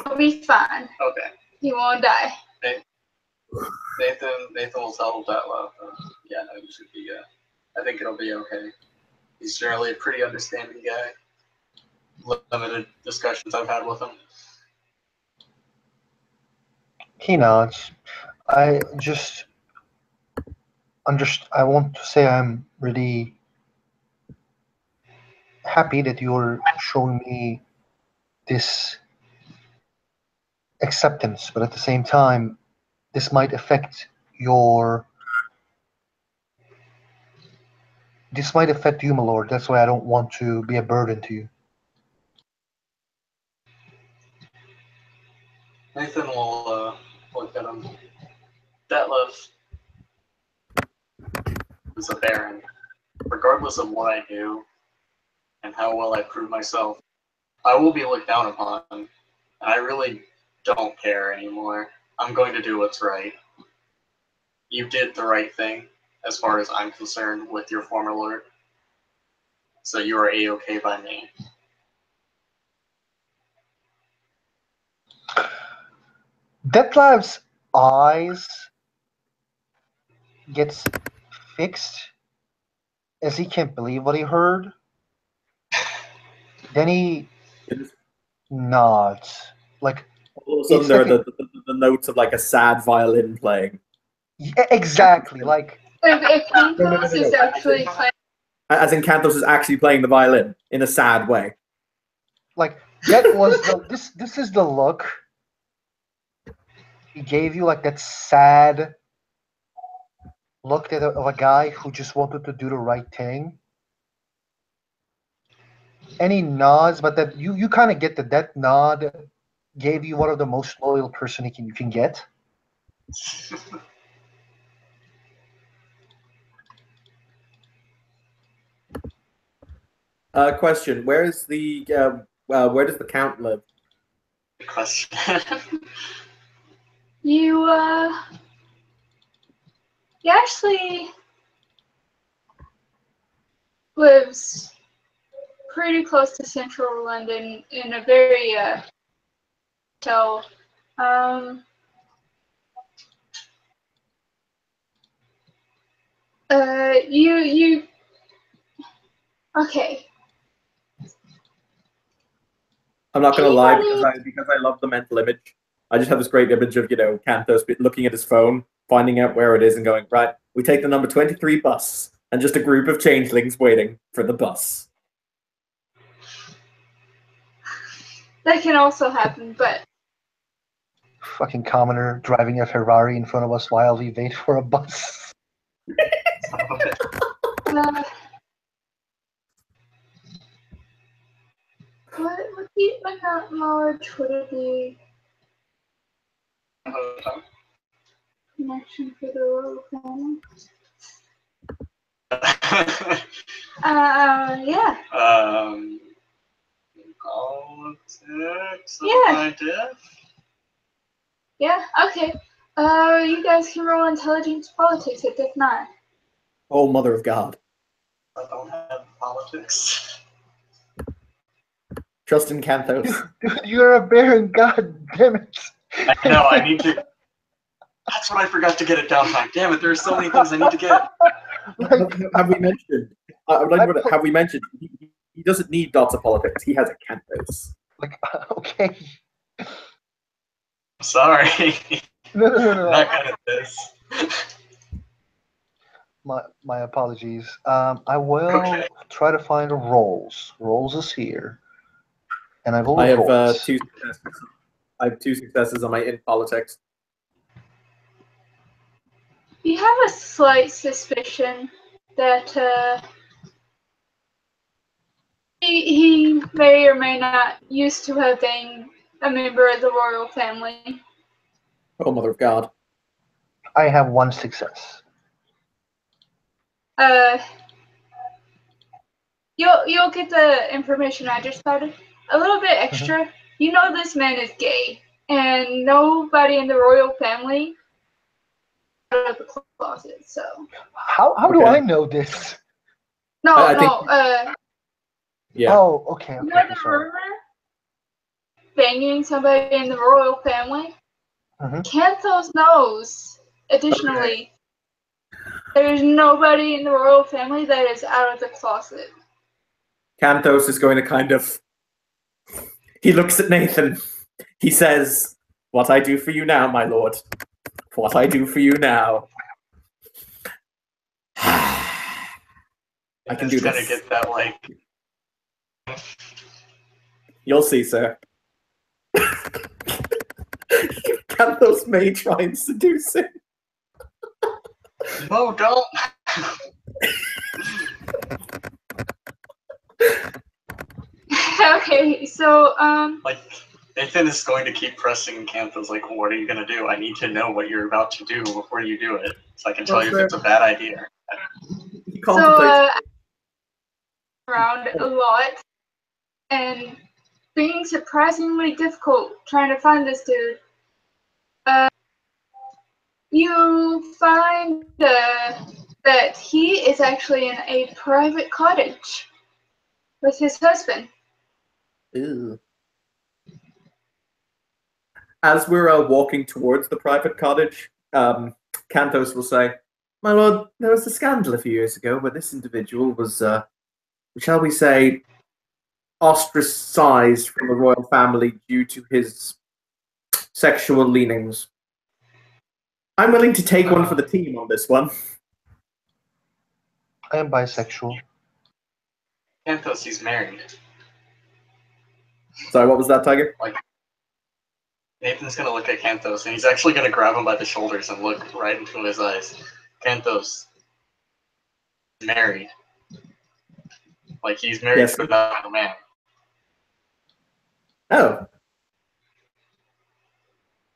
he'll be fine. Okay. He won't die. Nathan will tell Detlef. Yeah, no, you should be. I think it'll be okay. He's generally a pretty understanding guy. Limited discussions I've had with him. He nods. I want to say I'm really happy that you're showing me this acceptance, but at the same time, this might affect you, my lord. That's why I don't want to be a burden to you. Nathan will look at him. Detlef is a baron. Regardless of what I do and how well I prove myself, I will be looked down upon. And I really don't care anymore. I'm going to do what's right. You did the right thing, as far as I'm concerned, with your former lord. So you are A-okay by me. Detlef's eyes gets fixed as he can't believe what he heard. Then he nods. Like, all of a sudden, there are the notes of like a sad violin playing. yeah, exactly. Like, If Campos is actually playing, As in, Cantos is actually playing the violin in a sad way. like that was this is the look he gave you, like that sad look of a guy who just wanted to do the right thing. And he nods, but that you kind of get that nod gave you one of the most loyal person you can get. Question: where does the Count live? Good question. you he actually lives pretty close to central London in a very so you okay. I'm not going to lie, Anybody- because I love the mental image. I just have this great image of, Cantos looking at his phone, finding out where it is, and going, right, we take the number 23 bus, and just a group of changelings waiting for the bus. That can also happen, but Fucking commoner driving a Ferrari in front of us while we wait for a bus. what the account knowledge would it be? Connection for the royal family. Yeah. Politics. Yeah. Diff. Yeah. Okay. You guys can roll intelligence politics at Diff 9. Oh, mother of God. I don't have politics. Trust in Cantos. Dude, you're a baron, god damn it. I know, I need to. That's what I forgot to get at downtime. Damn it, there are so many things I need to get. Have we mentioned? Have we mentioned? He doesn't need dots of politics. He has a Cantos. Like, okay. Sorry. No, no, no, no. Not good at this. My apologies. I will Okay. try to find Rolls. Rolls is here, and I will I have roll it. 2 successes. I have 2 successes on my in politics. You have a slight suspicion that he may or may not used to have been a member of the royal family. Oh, mother of God. I have 1 success. You'll get the information I just started. A little bit extra. You know this man is gay, and nobody in the royal family out of the closet. So How do Okay. I know this? no, I think- no. Yeah. Oh, okay, You okay, know okay, the sorry. rumor banging somebody in the royal family. Mhm. Canthos knows. Additionally, there's nobody in the royal family that is out of the closet. Canthos is going to kind of. He looks at Nathan. He says, "What I do for you now, my lord. What I do for you now." I can do Just kind this. of get that, like, You'll see, sir. Canthos may try and seduce him. no, don't. Okay, so Like, Nathan is going to keep pressing Canthos, like, what are you going to do? I need to know what you're about to do before you do it, so I can tell you if it's a bad idea. He so contemplates. around a lot and being surprisingly difficult trying to find this dude. You find that he is actually in a private cottage with his husband. Ew. As we're walking towards the private cottage, Canthos will say, "My lord, there was a scandal a few years ago where this individual was, shall we say, ostracized from the royal family due to his sexual leanings. I'm willing to take one for the team on this one." I am bisexual. Canthos, he's married. Sorry, what was that, Tiger? Nathan's going to look at Canthos, and he's actually going to grab him by the shoulders and look right into his eyes. Canthos, married. Like, he's married Yes. to another man. Oh.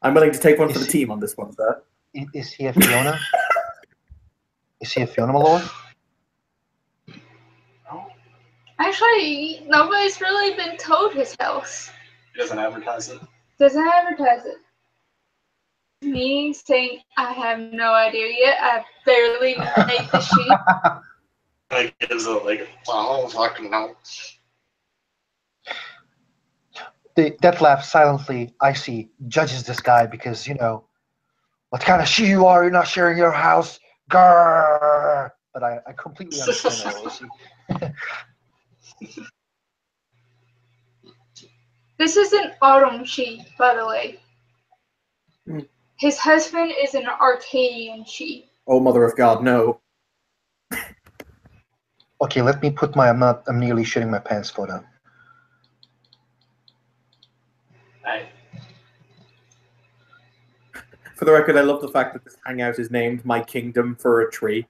I'm willing to take one for the Is- team on this one, sir. Is he a Fiona? Is he a Fiona, my lord? No, Actually, nobody's really been told his house. he doesn't advertise it. Doesn't advertise it. Me saying I have no idea yet. I barely made the sheet. Like, gives a, like, well, fucking no. That laugh silently, I see, judges this guy because, you know, what kind of she you are, you're not sharing your house, grrr. But I completely understand that, Lucy. This is an autumn sheep, by the way. Mm. His husband is an Arcadian sheep. Oh, mother of God, no. Okay, let me put I'm nearly shitting my pants photo on. Right. For the record, I love the fact that this hangout is named My Kingdom for a Tree.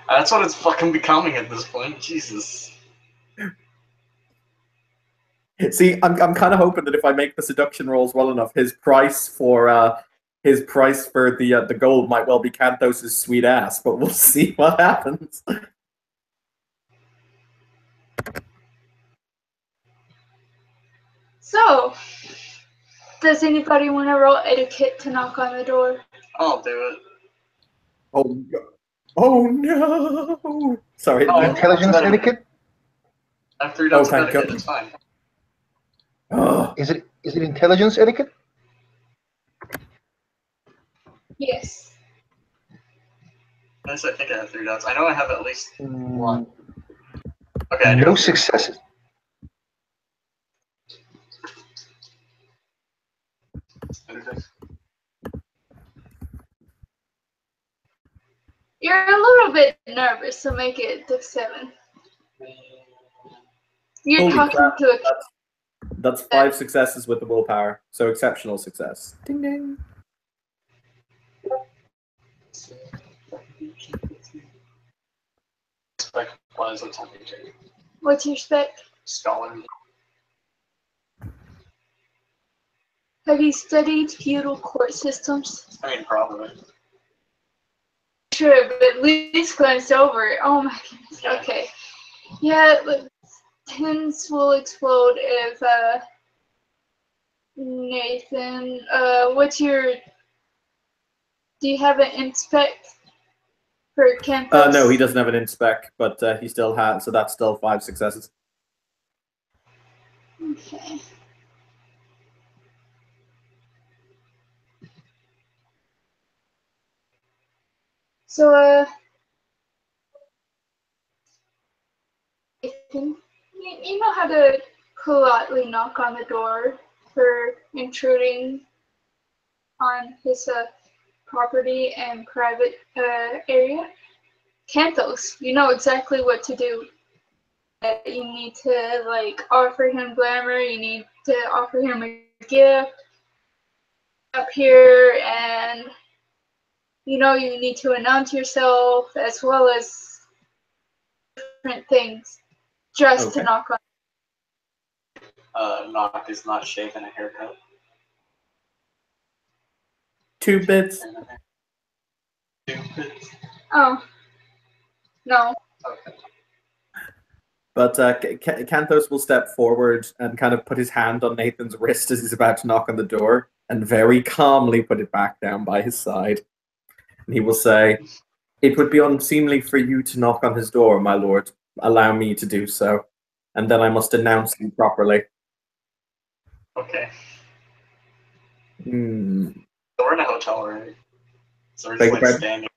That's what it's fucking becoming at this point. Jesus. See, I'm kind of hoping that if I make the seduction rolls well enough, his price for the gold might well be Canthos' sweet ass, but we'll see what happens. So, does anybody want to roll etiquette to knock on the door? I'll do it. Oh, no. Oh no! Sorry. Oh, Intelligence that's better. etiquette? I have 3 dots of thank etiquette, God. it's fine. Oh, Is it intelligence etiquette? Yes. Yes, I think I have 3 dots. I know I have at least Mm, 1. Okay, I do. no successes. You're a little bit nervous, so make it Dex 7. You're Holy talking crap, to a That's 5 successes with the willpower, so exceptional success. Ding ding. Spec applies with something too. What's your spec? Scholar. Have you studied feudal court systems? I mean, probably. Sure, but at least glanced over it. Oh my goodness. Yeah. Okay. Yeah, look, tins will explode if Nathan. What's your? Do you have an inspect for Canthos? No, he doesn't have an inspec, but he still has, so that's still 5 successes. Okay. So, Nathan, you know how to politely knock on the door for intruding on his property and private area? Canthos, you know exactly what to do. You need to like offer him glamour. You need to offer him a gift up here, and you know you need to announce yourself as well as different things just to Okay. knock on. Knock is not shaving a haircut. 2 bits. Oh, no. Okay. But Canthos will step forward and kind of put his hand on Nathan's wrist as he's about to knock on the door, and very calmly put it back down by his side. And he will say, "It would be unseemly for you to knock on his door, my lord. Allow me to do so. And then I must announce you properly." Okay. Hmm. So we're in a hotel already. So we're Beg just your like pardon? standing.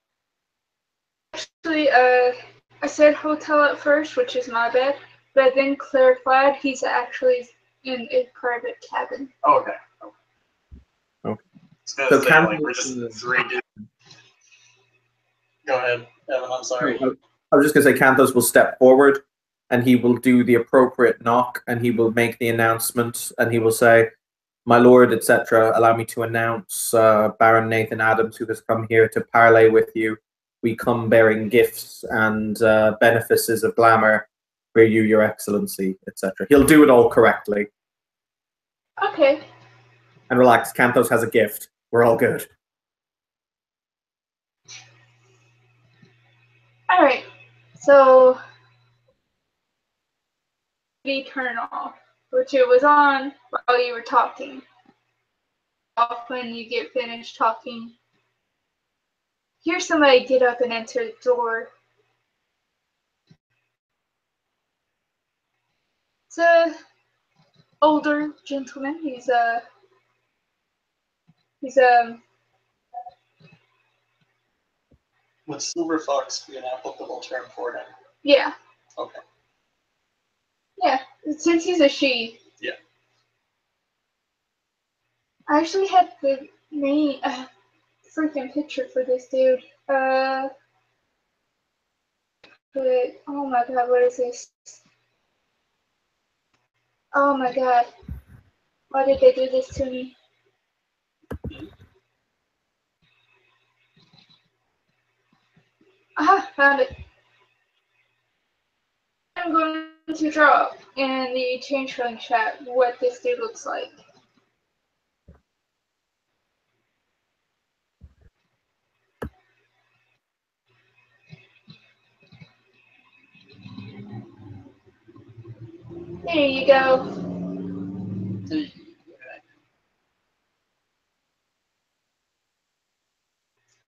Actually, I said hotel at first, which is my bad, but I then clarified he's actually in a private cabin. Oh, okay. Okay. I was So gonna say, Canthos like, we're just is- 3 dudes. Go ahead, Evan. I'm sorry. I was just going to say Canthos will step forward and he will do the appropriate knock and he will make the announcement and he will say, "My lord, etc., allow me to announce Baron Nathan Adams, who has come here to parley with you. We come bearing gifts and benefices of glamour for you, your excellency, etc." He'll do it all correctly. Okay. And relax, Canthos has a gift. We're all good. Alright. So the turn off, which it was on while you were talking. Off when you get finished talking. Hear somebody get up and enter the door. It's a older gentleman. Would Silver Fox be an applicable term for him? Yeah. Okay. Yeah. Since he's a she. Yeah. I actually had the main freaking picture for this dude. But oh my god, what is this? Oh my god. Why did they do this to me? Aha, found it. I'm going to drop in the changeling chat what this dude looks like. There you go.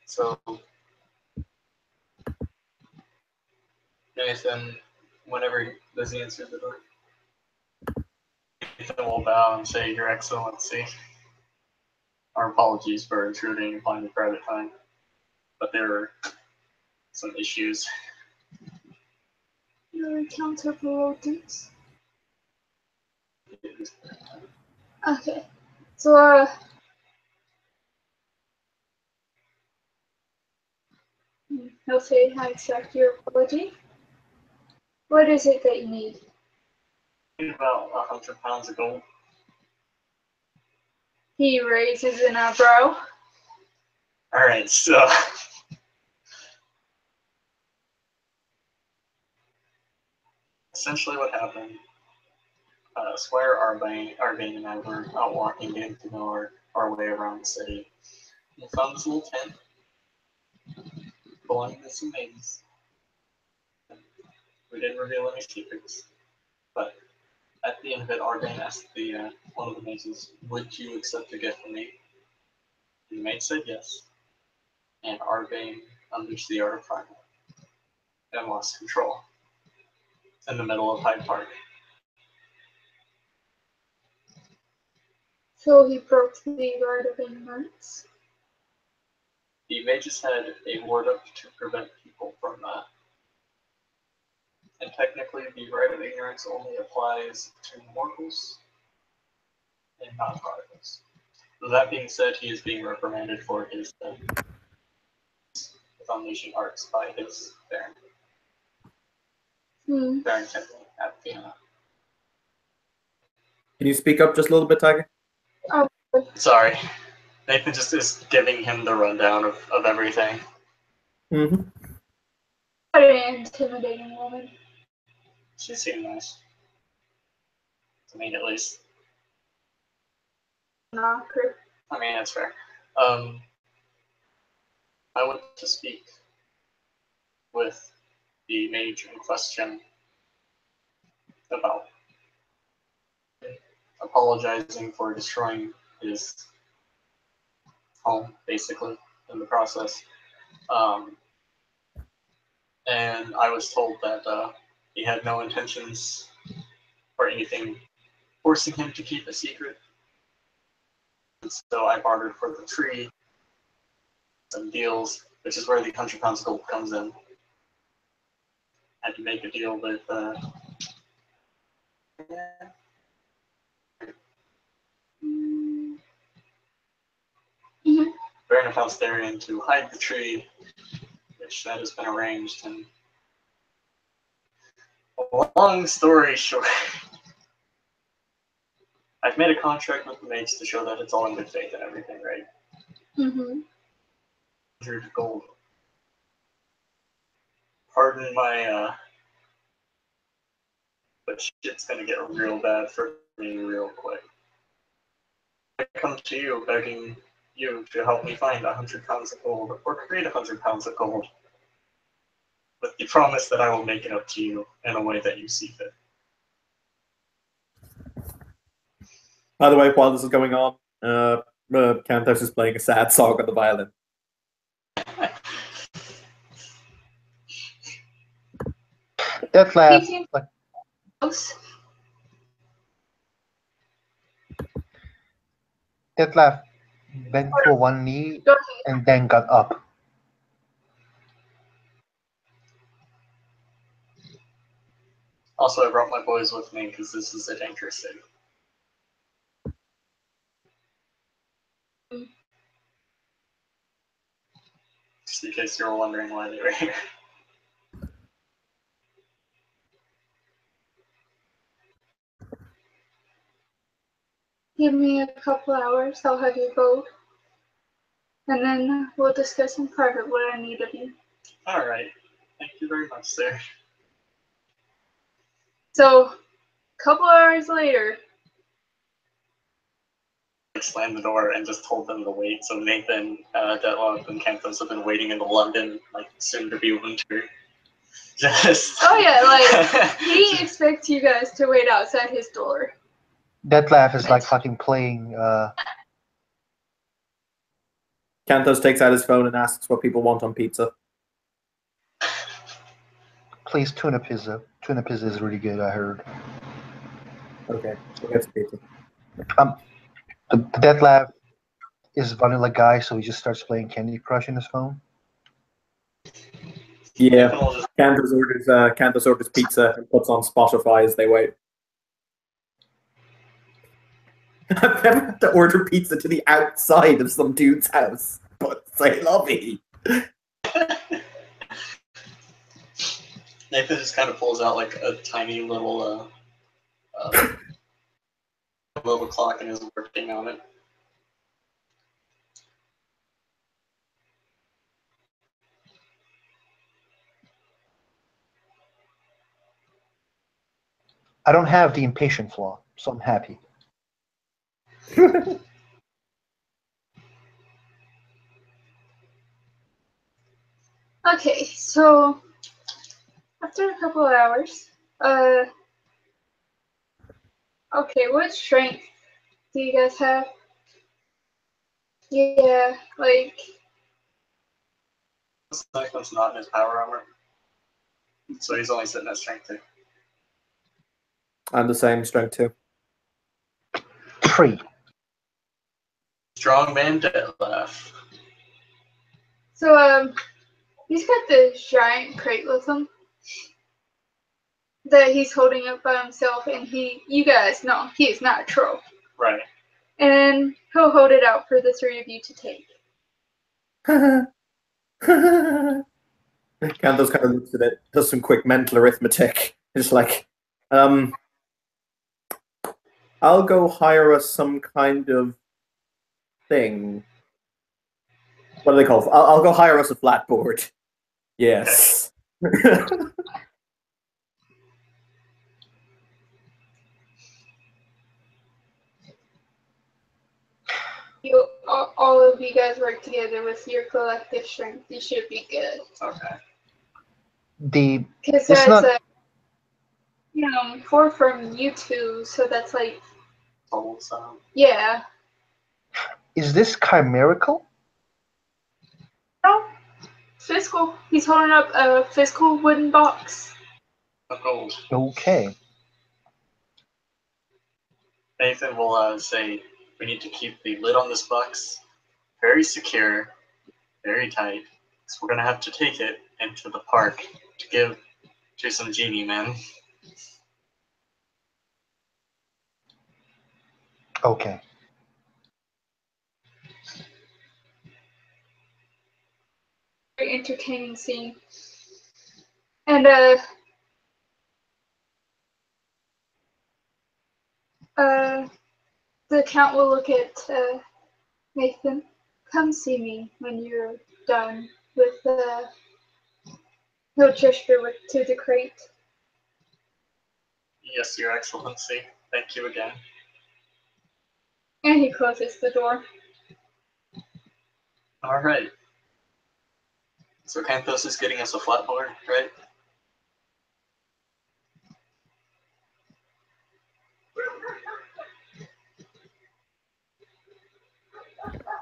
So, Nathan, whenever does he answer the door? Nathan will bow and say, "Your Excellency." Our apologies for intruding upon your private time, but there were some issues. Your encounter rodents. Okay. So He'll say, I accept your apology. What is it that you need? About 100 pounds of gold. He raises an eyebrow. Alright, so essentially what happened, Squire Arbane and I were out walking, getting to know our way around the city. We found this little tent belonging to some maidens. We didn't reveal any secrets, but at the end of it, Arbane asked one of the maids, "Would you accept a gift from me?" And the maid said yes, and Arbane unleashed the art of primal and lost control in the middle of Hyde Park. So he broke the guard of ignorance. The mages had a ward up to prevent people from that. And technically, the right of ignorance only applies to mortals and not particles. So that being said, he is being reprimanded for his with unleashing arts by his Baron. Baron Temple at Vienna. Can you speak up just a little bit, Tiger? Oh. Sorry. Nathan just is giving him the rundown of everything. Mm-hmm. What an intimidating woman. She seemed nice. To me, at least. Not true. I mean, that's fair. I went to speak with the mage in question about apologizing for destroying his home, basically, in the process. And I was told that he had no intentions or anything forcing him to keep a secret. And so I bartered for the tree, some deals, which is where the 100 pounds of gold comes in. Had to make a deal with Baron of Falstarian to hide the tree, which that has been arranged. And long story short, I've made a contract with the mates to show that it's all in good faith and everything, right? 100 gold. Pardon my, but shit's gonna get real bad for me real quick. I come to you begging you to help me find 100 pounds of gold, or create 100 pounds of gold, with the promise that I will make it up to you in a way that you see fit. By the way, while this is going on, Canthos is playing a sad song on the violin. That laugh, like, that laugh bent to one knee and then got up. Also, I brought my boys with me because this is a dangerous city. Just in case you were wondering why they were here. Give me a couple hours, I'll have you gold. And then we'll discuss in private what I need of you. Alright. Thank you very much, sir. So, a couple hours later. I slammed the door and just told them to wait. So Nathan, Detlef, and Canthos have been waiting in the London, like, soon to be winter. Just. Oh yeah, like, he expects you guys to wait outside his door. That laugh is like fucking playing. Canthos takes out his phone and asks what people want on pizza. Please, tuna pizza. Tuna pizza is really good, I heard. Okay, so gets pizza. That laugh is vanilla guy, so he just starts playing Candy Crush in his phone. Yeah, Canthos orders pizza and puts on Spotify as they wait. I've never had to order pizza to the outside of some dude's house, but say lobby. Nathan just kind of pulls out like a tiny little clock and is working on it. I don't have the impatient flaw, so I'm happy. Okay, so after a couple of hours, okay, what strength do you guys have? Yeah, like, Cyclone's not in his power armor, so he's only sitting at strength 2. I'm the same strength too. 3. Strong man Detlef. so, he's got this giant crate with him that he's holding up by himself, and you guys know, he is not a troll. Right. And he'll hold it out for the three of you to take. Cantos kind of looks at it, does some quick mental arithmetic. It's like, I'll go hire us some kind of thing. What do they call it? I'll go hire us a flatboard. Yes. All of you guys work together with your collective strength. You should be good. Okay. Because It's that's not. 4 from you two, so that's like, Total sound. yeah. Is this chimerical? No, physical. He's holding up a physical wooden box. Of gold. Okay. Nathan will say we need to keep the lid on this box very secure, very tight. So we're gonna have to take it into the park to give to some genie men. Okay. Very entertaining scene. And the Count will look at Nathan. Come see me when you're done with he'll gesture to the crate. Yes, Your Excellency. Thank you again. And he closes the door. All right. So Canthos is getting us a flatboard, right?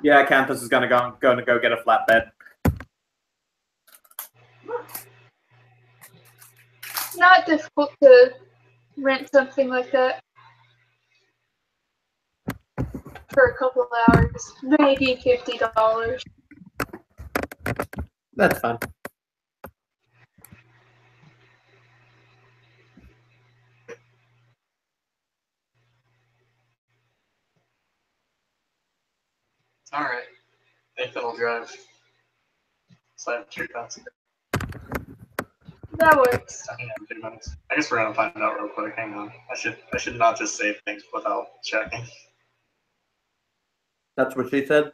Yeah, Canthos is gonna go get a flatbed. Not difficult to rent something like that for a couple of hours, maybe $50. That's fine. All right. Nathan will drive. So I have 2 pounds. That works. Hang on 2 minutes. I guess we're gonna find out real quick. Hang on. I should not just save things without checking. That's what she said.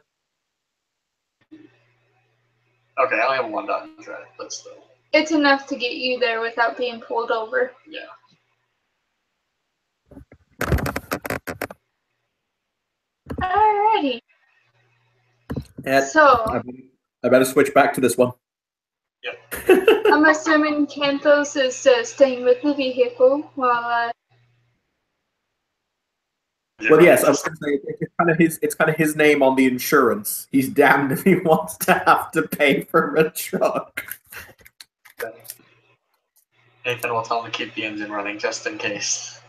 Okay, I only have 1 dot to drive, but still. It's enough to get you there without being pulled over. Yeah. Alrighty. Yeah, So, I better switch back to this one. Yep. I'm assuming Canthos is staying with the vehicle while Well, yes, I was going to say it's kind of his name on the insurance. He's damned if he wants to have to pay for a truck. Nathan will tell him to keep the engine running just in case.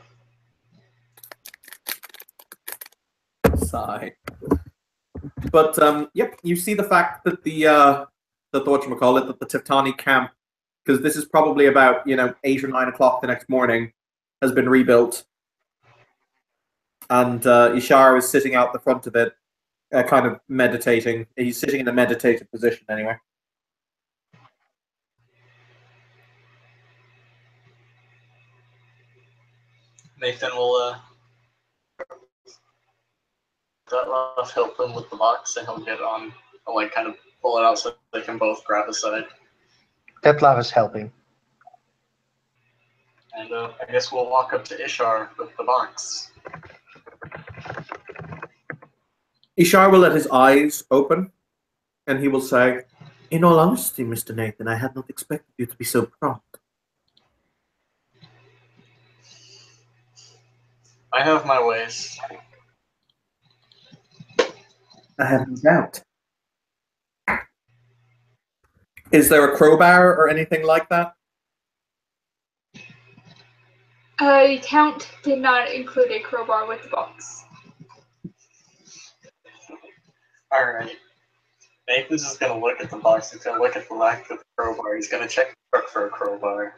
Sigh. But yep, you see the fact that the whatchamacallit, that the Tiftani camp, because this is probably about 8 or 9 o'clock the next morning, has been rebuilt. And Ishar is sitting out the front of it, kind of meditating. He's sitting in a meditative position anyway. Nathan will help him with the box, and he'll get on, like, kind of pull it out so they can both grab a side. Detlef is helping. And I guess we'll walk up to Ishar with the box. Ishar will let his eyes open, and he will say, "In all honesty, Mr. Nathan, I had not expected you to be so prompt." I have my ways. I have no doubt. Is there a crowbar or anything like that? The count did not include a crowbar with the box. Alright. Nathan's just gonna look at the box, he's gonna look at the lack of the crowbar, he's gonna check the truck for a crowbar.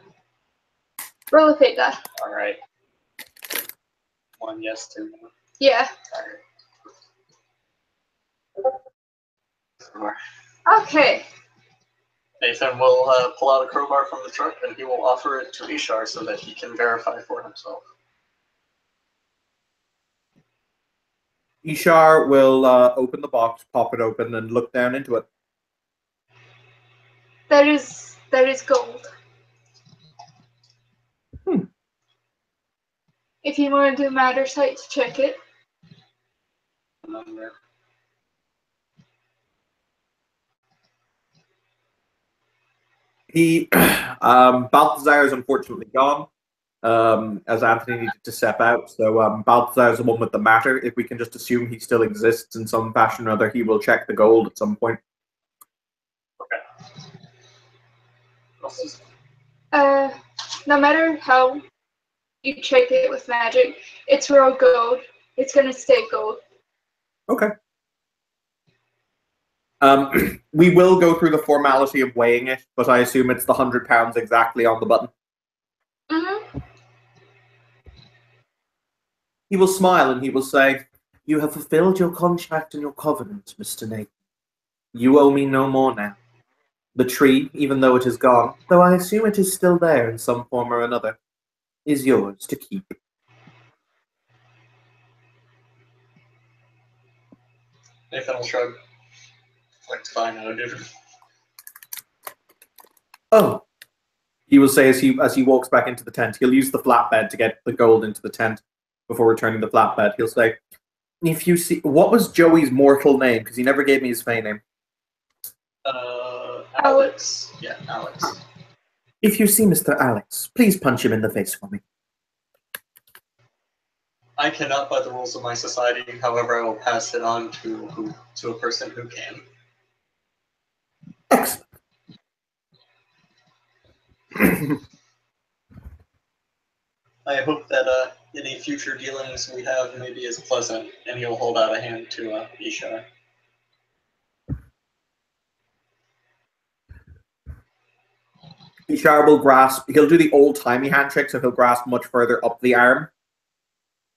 Roll a fate die. Alright. 1 yes, 2 no. Yeah. Alright. Okay. Nathan will pull out a crowbar from the truck and he will offer it to Ishar so that he can verify for himself. Ishar will open the box, pop it open, and look down into it. That is gold. If you want to do matter site to check it. Balthazar is unfortunately gone, as Anthony needed to step out. So Balthazar is the one with the matter. If we can just assume he still exists in some fashion or other, he will check the gold at some point. Okay. No matter how you check it with magic, it's real gold. It's gonna stay gold. Okay. We will go through the formality of weighing it, but I assume it's the 100 pounds exactly on the button. Mm-hmm. He will smile and he will say, "You have fulfilled your contract and your covenant, Mr. Nathan. You owe me no more now. The tree, even though it is gone, though I assume it is still there in some form or another, is yours to keep." Nathan will shrug. Like, fine, no, dude. "Oh," he will say as he walks back into the tent. He'll use the flatbed to get the gold into the tent before returning the flatbed. He'll say, "If you see, what was Joey's mortal name? Because he never gave me his fey name." Alex. Yeah, Alex. "If you see Mr. Alex, please punch him in the face for me." I cannot by the rules of my society, however, I will pass it on to a person who can. Excellent. I hope that any future dealings we have may be as pleasant, and he'll hold out a hand to Ishar. Ishar will grasp. He'll do the old-timey handshake, so he'll grasp much further up the arm.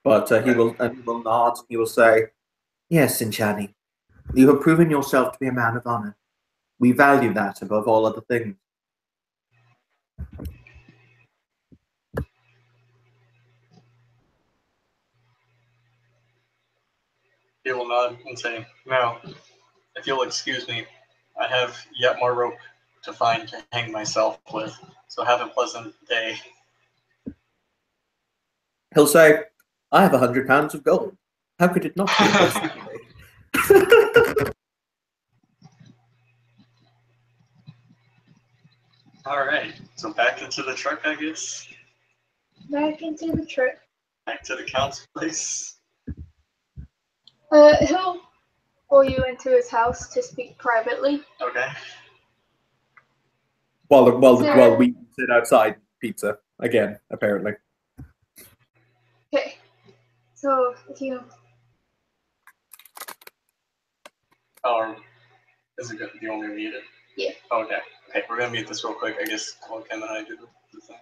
But he will nod. He will say, "Yes, Sinchani, you have proven yourself to be a man of honor. We value that above all other things." He will nod and say, "Now, if you'll excuse me, I have yet more rope to find to hang myself with, so have a pleasant day." He'll say, "I have 100 pounds of gold. How could it not be a pleasant day?" Alright, so back into the truck, I guess. Back into the truck. Back to the count's place. He'll pull you into his house to speak privately. Okay. While we sit outside pizza again, apparently. Okay. So if you Is it good? Do you want me to read it? Yeah. Okay. Okay, we're gonna mute this real quick. I guess while Ken and I do the thing.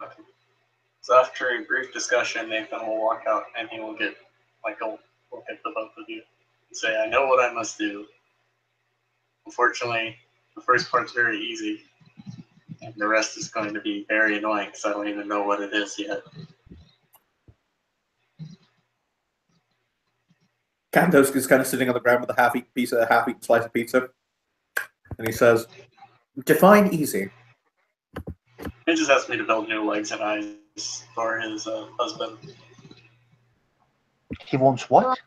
Okay. So after a brief discussion, Nathan will walk out and he will get, he'll look at the both of you and say, I know what I must do. Unfortunately, the first part's very easy, and the rest is going to be very annoying because I don't even know what it is yet. Kantos is kind of sitting on the ground with a half-eaten slice of pizza, and he says, "Define easy." He just asked me to build new legs and eyes for his husband. He wants what?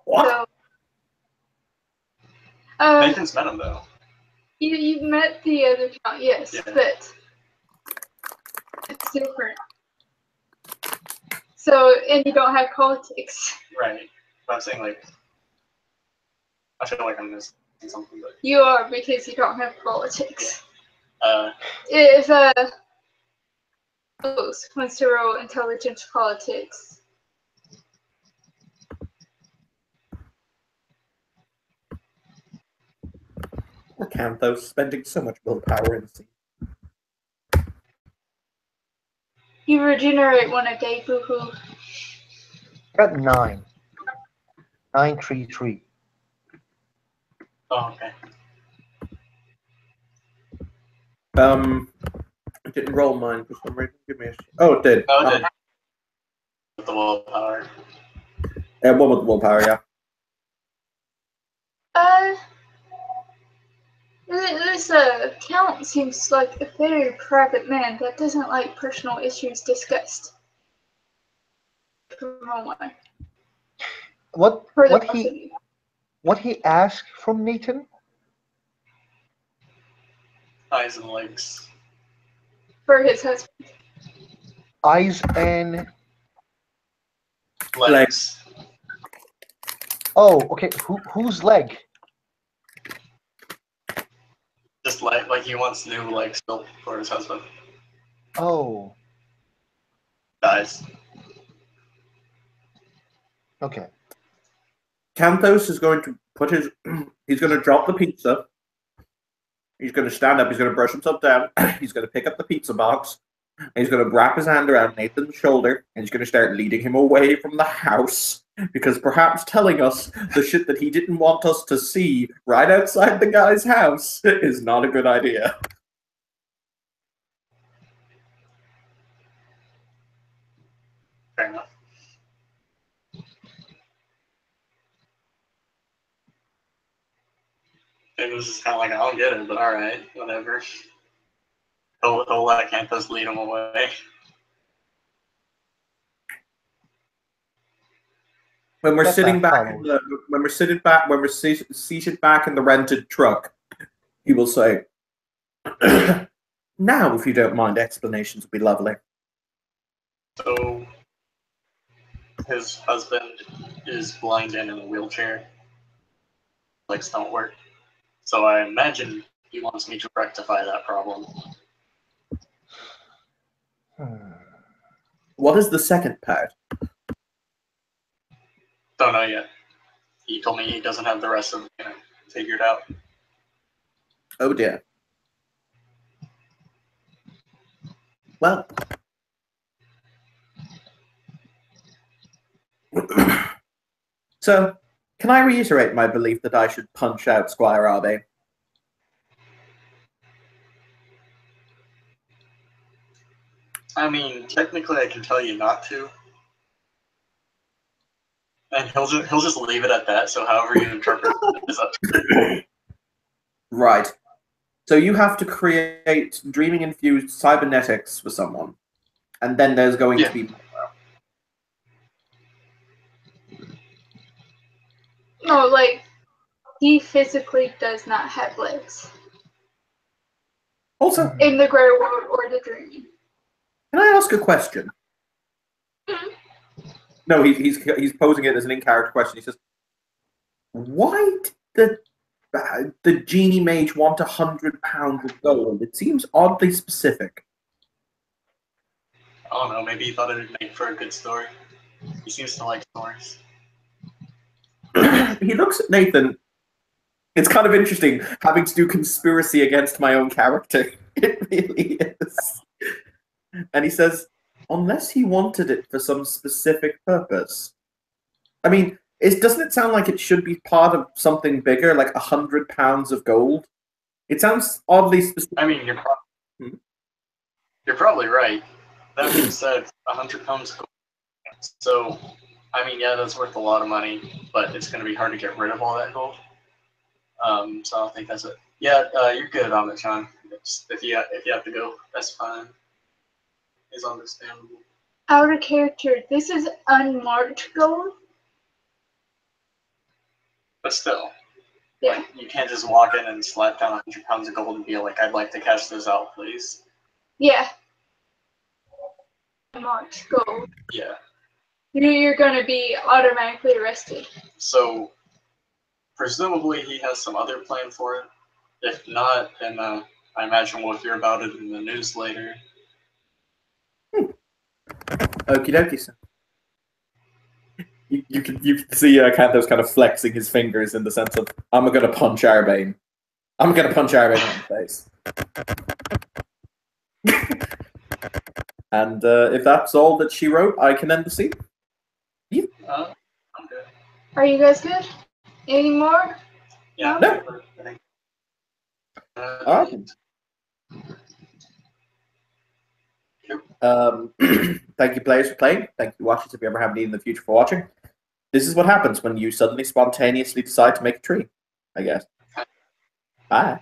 What? So, Nathan's met him though. you've met the other count, yes, Yeah. but it's different. So, and you don't have politics. Right. But I'm saying, I feel like I'm missing something, but You are, because you don't have politics. uh, If wants to roll intelligence politics. Poor Kantos, spending so much willpower in the scene. You regenerate one a day, boo-hoo. Got 9. 933. oh, okay. I didn't roll mine for some reason. Give me a. Oh, it did. Oh, it did. With the willpower. Yeah, one with willpower. Yeah. This count seems like a very private man that doesn't like personal issues discussed. From one. What For the what both of he you. what he asked from Nathan? Eyes and legs. For his husband. Eyes and Legs. oh, okay. Whose leg? Just like he wants new legs built for his husband. Oh, Eyes. okay. Kantos is going to put his. He's going to drop the pizza. He's going to stand up. He's going to brush himself down. He's going to pick up the pizza box. And he's going to wrap his hand around Nathan's shoulder, and he's going to start leading him away from the house, because perhaps telling us the shit that he didn't want us to see right outside the guy's house is not a good idea. Fair enough. It was just kind of like, I don't get it, but alright, whatever. He'll let Kantos lead him away. When we're Get sitting that back, when we're seated back in the rented truck, he will say, "Now, if you don't mind, explanations would be lovely." So, his husband is blind and in a wheelchair. Legs don't work. So I imagine he wants me to rectify that problem. What is the second part? Don't know yet. He told me he doesn't have the rest of it figured out. Oh dear. Well. So, can I reiterate my belief that I should punch out Squire Abe? I mean, technically I can tell you not to. And he'll just leave it at that, so however you interpret it is up to you. Right. So you have to create dreaming-infused cybernetics for someone. And then there's going to be... No, like, he physically does not have legs. Also, In the greater world or the dreaming. can I ask a question? Mhm. No, he's posing it as an in-character question. He says, "Why did the genie mage want 100 pounds of gold? It seems oddly specific." I don't know, maybe he thought it would make for a good story. He seems to like stories. He looks at Nathan. It's kind of interesting having to do conspiracy against my own character. It really is. And he says, unless he wanted it for some specific purpose. I mean, doesn't it sound like it should be part of something bigger, like 100 pounds of gold? It sounds oddly specific. I mean, you're probably right. That being said, 100 pounds of gold. So, I mean, yeah, that's worth a lot of money, but it's going to be hard to get rid of all that gold. So I don't think that's it. Yeah, you're good on it, Sean. If you have to go, that's fine. It's understandable. Out of character, this is unmarked gold? But still, Yeah. like, you can't just walk in and slap down 100 pounds of gold and be like, I'd like to cash this out, please. Yeah. Unmarked gold. Yeah. You're gonna be automatically arrested. So, presumably he has some other plan for it. If not, then I imagine we'll hear about it in the news later. Okie dokie, sir. You can see Kantos kind of flexing his fingers in the sense of, I'm going to punch Arbane. I'm going to punch Arbane in the face. And if that's all that she wrote, I can end the scene. I'm good. Are you guys good? Any more? Yeah. No. I think. All right. Thank you, players, for playing. Thank you, watchers, if you ever have need in the future for watching. This is what happens when you suddenly spontaneously decide to make a tree, I guess. Bye.